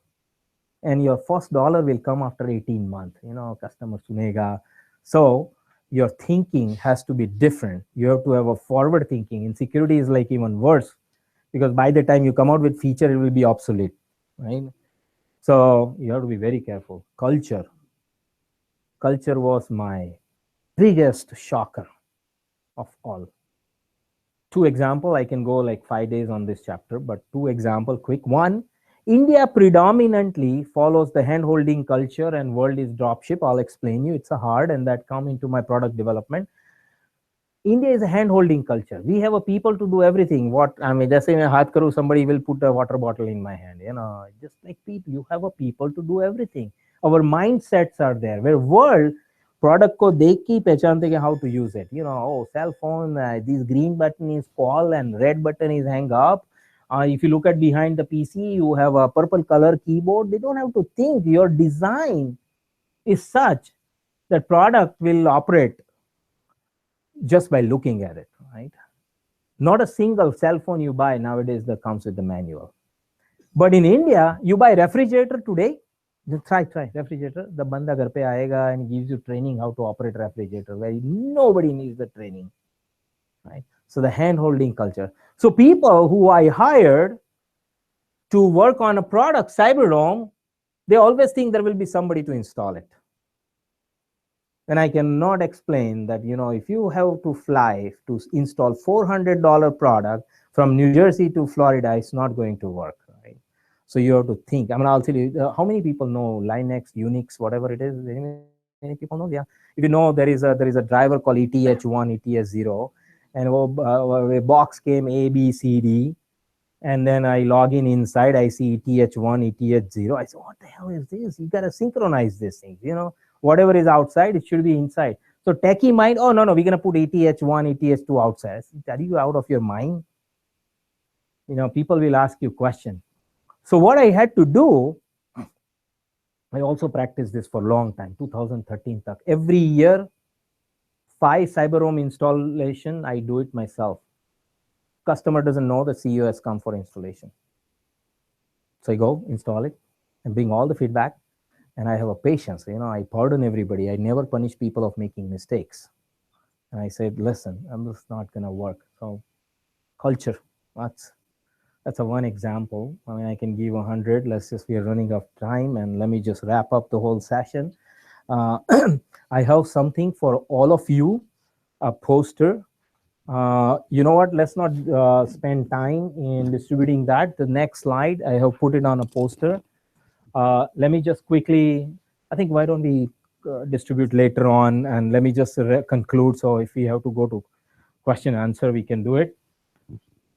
and your first dollar will come after 18 months. You know, customer sunega, So your thinking has to be different. You have to have a forward thinking. In security is like even worse, because by the time you come out with feature, it will be obsolete, right? So you have to be very careful. Culture was my biggest shocker of all. Two example, I can go like 5 days on this chapter, but two example quick. One, India predominantly follows the hand-holding culture and world is dropship. I'll explain you. It's a hard, and that come into my product development. India is a hand-holding culture. We have a people to do everything. What I mean, just say haath karu, somebody will put a water bottle in my hand. You know, just like people, you have a people to do everything. Our mindsets are there. Where world product ko dekh ke pehcante ke how to use it. You know, oh, cell phone, this green button is call and red button is hang up. If you look at behind the PC, you have a purple color keyboard. They don't have to think. Your design is such that product will operate just by looking at it, right? Not a single cell phone you buy nowadays that comes with the manual. But in India, you buy refrigerator today. Try refrigerator. The banda ghar pe aayega and gives you training how to operate refrigerator, where nobody needs the training, right? So the hand-holding culture. So people who I hired to work on a product, Cyberdome, they always think there will be somebody to install it. And I cannot explain that, you know, if you have to fly to install $400 product from New Jersey to Florida, it's not going to work, right? So you have to think. I mean, I'll tell you, how many people know Linux, Unix, whatever it is? Any people know? Yeah. If you know, there is a driver called ETH1, ETH0, and a box came A, B, C, D. And then I log in inside, I see ETH1, ETH0. I say, what the hell is this? You got to synchronize these things, you know. Whatever is outside, it should be inside. So techie mind, oh, no, we're going to put ETH1, ETH2 outside. Are you out of your mind? You know, people will ask you questions. So what I had to do, I also practiced this for a long time, 2013. Every year, 5 Cyberdome installation, I do it myself. Customer doesn't know the CEO has come for installation. So I go, install it, and bring all the feedback. And I have a patience, you know, I pardon everybody. I never punish people of making mistakes. And I said, listen, I'm just not going to work. So culture, that's a one example. I mean, I can give 100. We are running out of time, and let me just wrap up the whole session. I have something for all of you, a poster. You know what, let's not spend time in distributing that. The next slide, I have put it on a poster. Let me just quickly, I think, why don't we distribute later on, and let me just conclude. So if we have to go to question and answer, we can do it.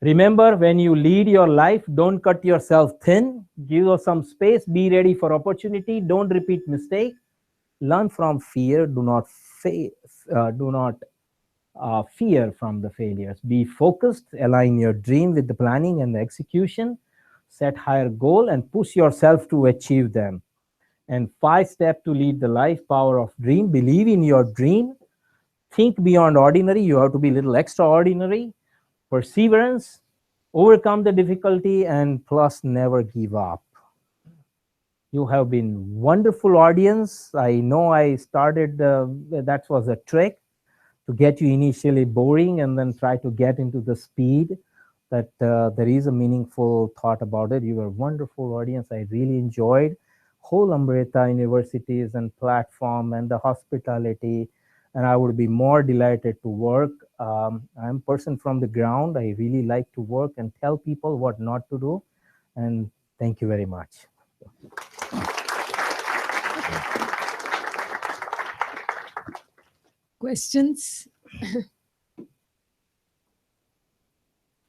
Remember, when you lead your life, don't cut yourself thin. Give us some space. Be ready for opportunity. Don't repeat mistake. Learn from fear. Do not fear from the failures. Be focused. Align your dream with the planning and the execution. Set higher goal and push yourself to achieve them. And 5 steps to lead the life, power of dream. Believe in your dream. Think beyond ordinary. You have to be a little extraordinary. Perseverance. Overcome the difficulty, and plus never give up. You have been wonderful audience. I know I started, that was a trick to get you initially boring and then try to get into the speed. That there is a meaningful thought about it. You were a wonderful audience. I really enjoyed whole Amrita universities and platform and the hospitality, and I would be more delighted to work. I'm a person from the ground. I really like to work and tell people what not to do. And thank you very much. Questions?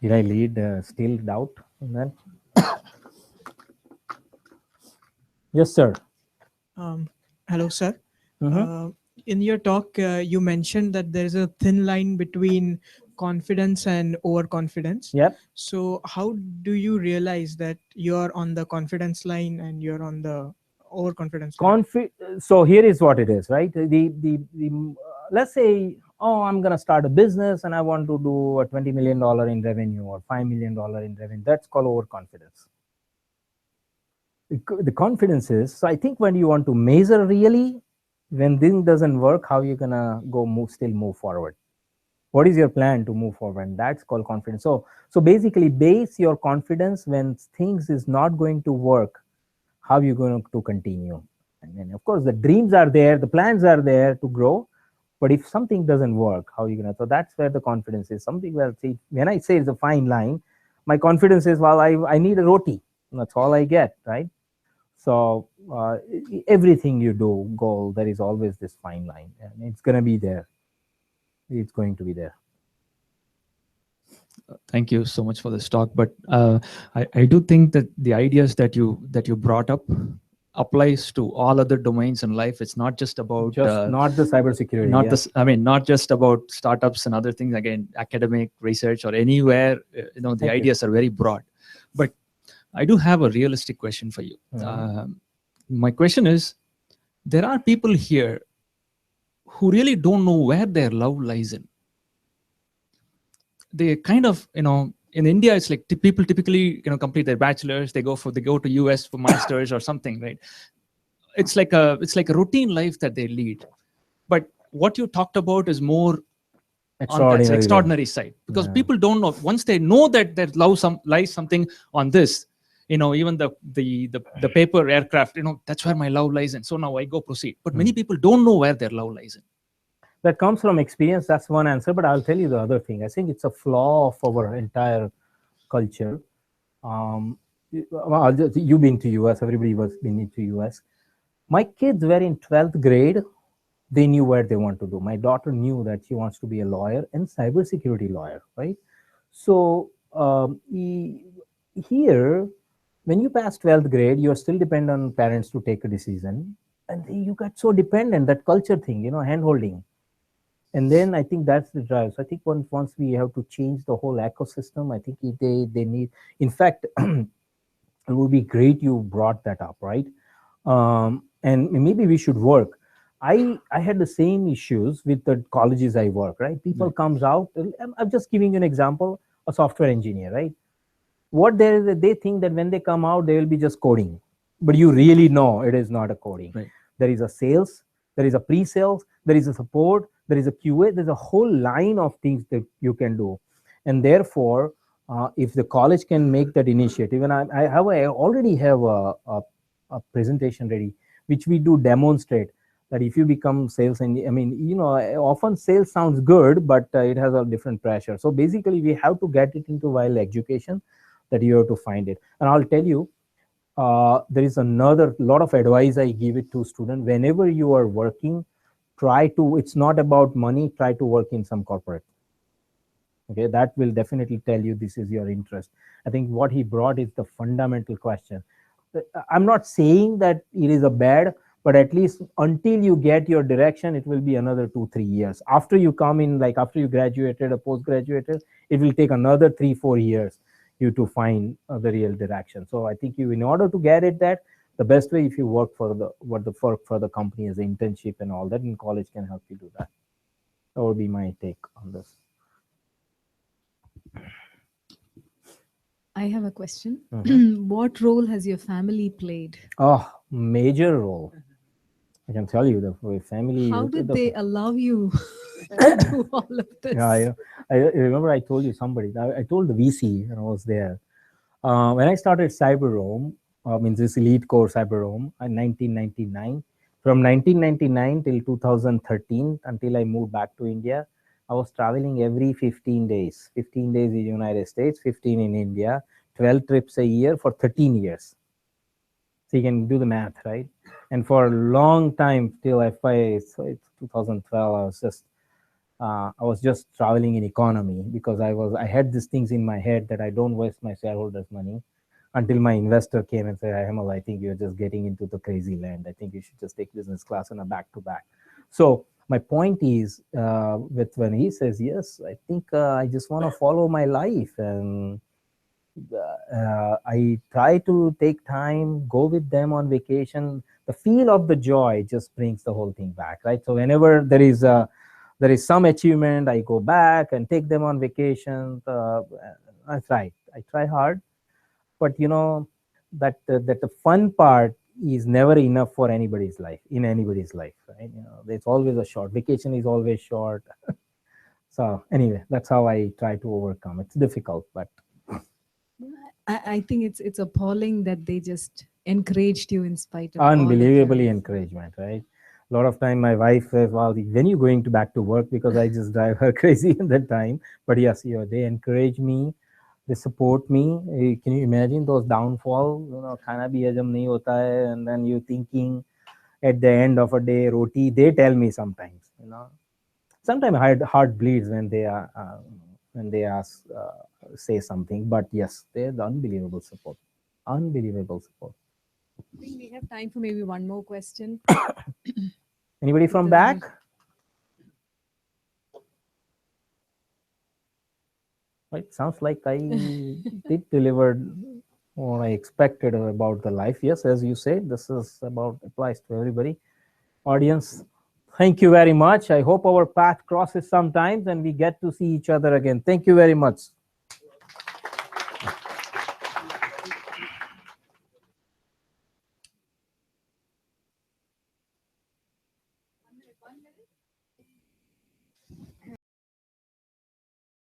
Did I lead still doubt on that? Yes, sir. Hello, sir. In your talk, you mentioned that there is a thin line between confidence and overconfidence. Yep. So how do you realize that you're on the confidence line and you're on the overconfidence line? So here is what it is, right? Let's say, oh, I'm going to start a business and I want to do a $20 million in revenue or $5 million in revenue. That's called overconfidence. The confidence is, so I think when you want to measure really, When thing doesn't work, how you gonna still move forward? What is your plan to move forward? And that's called confidence. So basically base your confidence when things is not going to work, how you going to continue. And then of course the dreams are there, the plans are there to grow, but if something doesn't work, how you gonna? So that's where the confidence is. Something well, see, when I say it's a fine line, my confidence is, well, I need a roti, that's all I get, right? So everything you do, goal, there is always this fine line, and it's gonna be there. It's going to be there. Thank you so much for this talk. But I do think that the ideas that you brought up applies to all other domains in life. It's not just about not the cybersecurity. Not this. I mean, not just about startups and other things. Again, academic research or anywhere. The ideas are very broad. But I do have a realistic question for you. My question is, there are people here who really don't know where their love lies in. They kind of, in India, it's like people typically, complete their bachelor's, they go to US for master's or something, right? It's like a routine life that they lead. But what you talked about is more on that extraordinary side, because people don't know. Once they know that their love lies something on this, even the paper aircraft, that's where my love lies in. So now I go proceed. But many people don't know where their love lies in. That comes from experience. That's one answer, but I'll tell you the other thing. I think it's a flaw of our entire culture. You been to US, everybody was been into US. My kids were in 12th grade. They knew what they want to do. My daughter knew that she wants to be a lawyer and cybersecurity lawyer, right? So here, when you pass 12th grade, you're still dependent on parents to take a decision. And you got so dependent, that culture thing, hand-holding. And then I think that's the drive. So I think once we have to change the whole ecosystem, I think they need, in fact, it would be great you brought that up, right? And maybe we should work. I had the same issues with the colleges I work, right? People comes out, I'm just giving you an example, a software engineer, right? What they think that when they come out, they will be just coding. But you really know it is not a coding. Right. There is a sales, there is a pre-sales, there is a support, there is a QA, there's a whole line of things that you can do. And therefore, if the college can make that initiative, and I already have a presentation ready, which we do demonstrate that if you become sales, and I mean, often sales sounds good, but it has a different pressure. So basically, we have to get it into while education, that you have to find it. And I'll tell you, there is another lot of advice I give it to students. Whenever you are working, it's not about money, try to work in some corporate. Okay, that will definitely tell you this is your interest. I think what he brought is the fundamental question. I'm not saying that it is a bad, but at least until you get your direction, it will be another 2-3 years. After you come in, like after you graduated or post-graduated, it will take another 3-4 years you to find the real direction. So I think in order to get it that, the best way if you work for the company as an internship and all that, and college can help you do that. That would be my take on this. I have a question. What role has your family played? Oh, major role. I can tell you the family. How did they allow you to do all of this? Yeah, I remember I told you somebody. I told the VC when I was there. When I started CyberRoam, means this elite core CyberRoam in 1999. From 1999 till 2013, until I moved back to India, I was traveling every 15 days. 15 days in the United States, 15 in India, 12 trips a year for 13 years. So you can do the math, right? And for a long time, till FY, so it's 2012, I was just traveling in economy, because I had these things in my head that I don't waste my shareholders' money, until my investor came and said, Hemal, I think you're just getting into the crazy land. I think you should just take business class on a back-to-back. So my point is, when he says, yes, I think I just want to follow my life. And I try to take time, go with them on vacation. The feel of the joy just brings the whole thing back, right? So whenever there is some achievement, I go back and take them on vacation. I try hard. But that the fun part is never enough for anybody's life, in anybody's life, right? There's always a short. Vacation is always short. So anyway, that's how I try to overcome. It's difficult, but I think it's appalling that they just encouraged you in spite of unbelievably all the encouragement, right? A lot of time my wife says, well, when you going to back to work, because I just drive her crazy at that time. But yes, they encourage me, they support me. Can you imagine those downfall? Khana bhi hajam nahi hota hai, and then you thinking at the end of a day, roti. They tell me sometimes, sometimes heart bleeds when they are when they ask say something. But yes, they're the unbelievable support, unbelievable support. I think we have time for maybe one more question. Anybody from back? Right, sounds like I did deliver what I expected about the life. Yes, as you said, this is applies to everybody. Audience, thank you very much. I hope our path crosses sometimes and we get to see each other again. Thank you very much.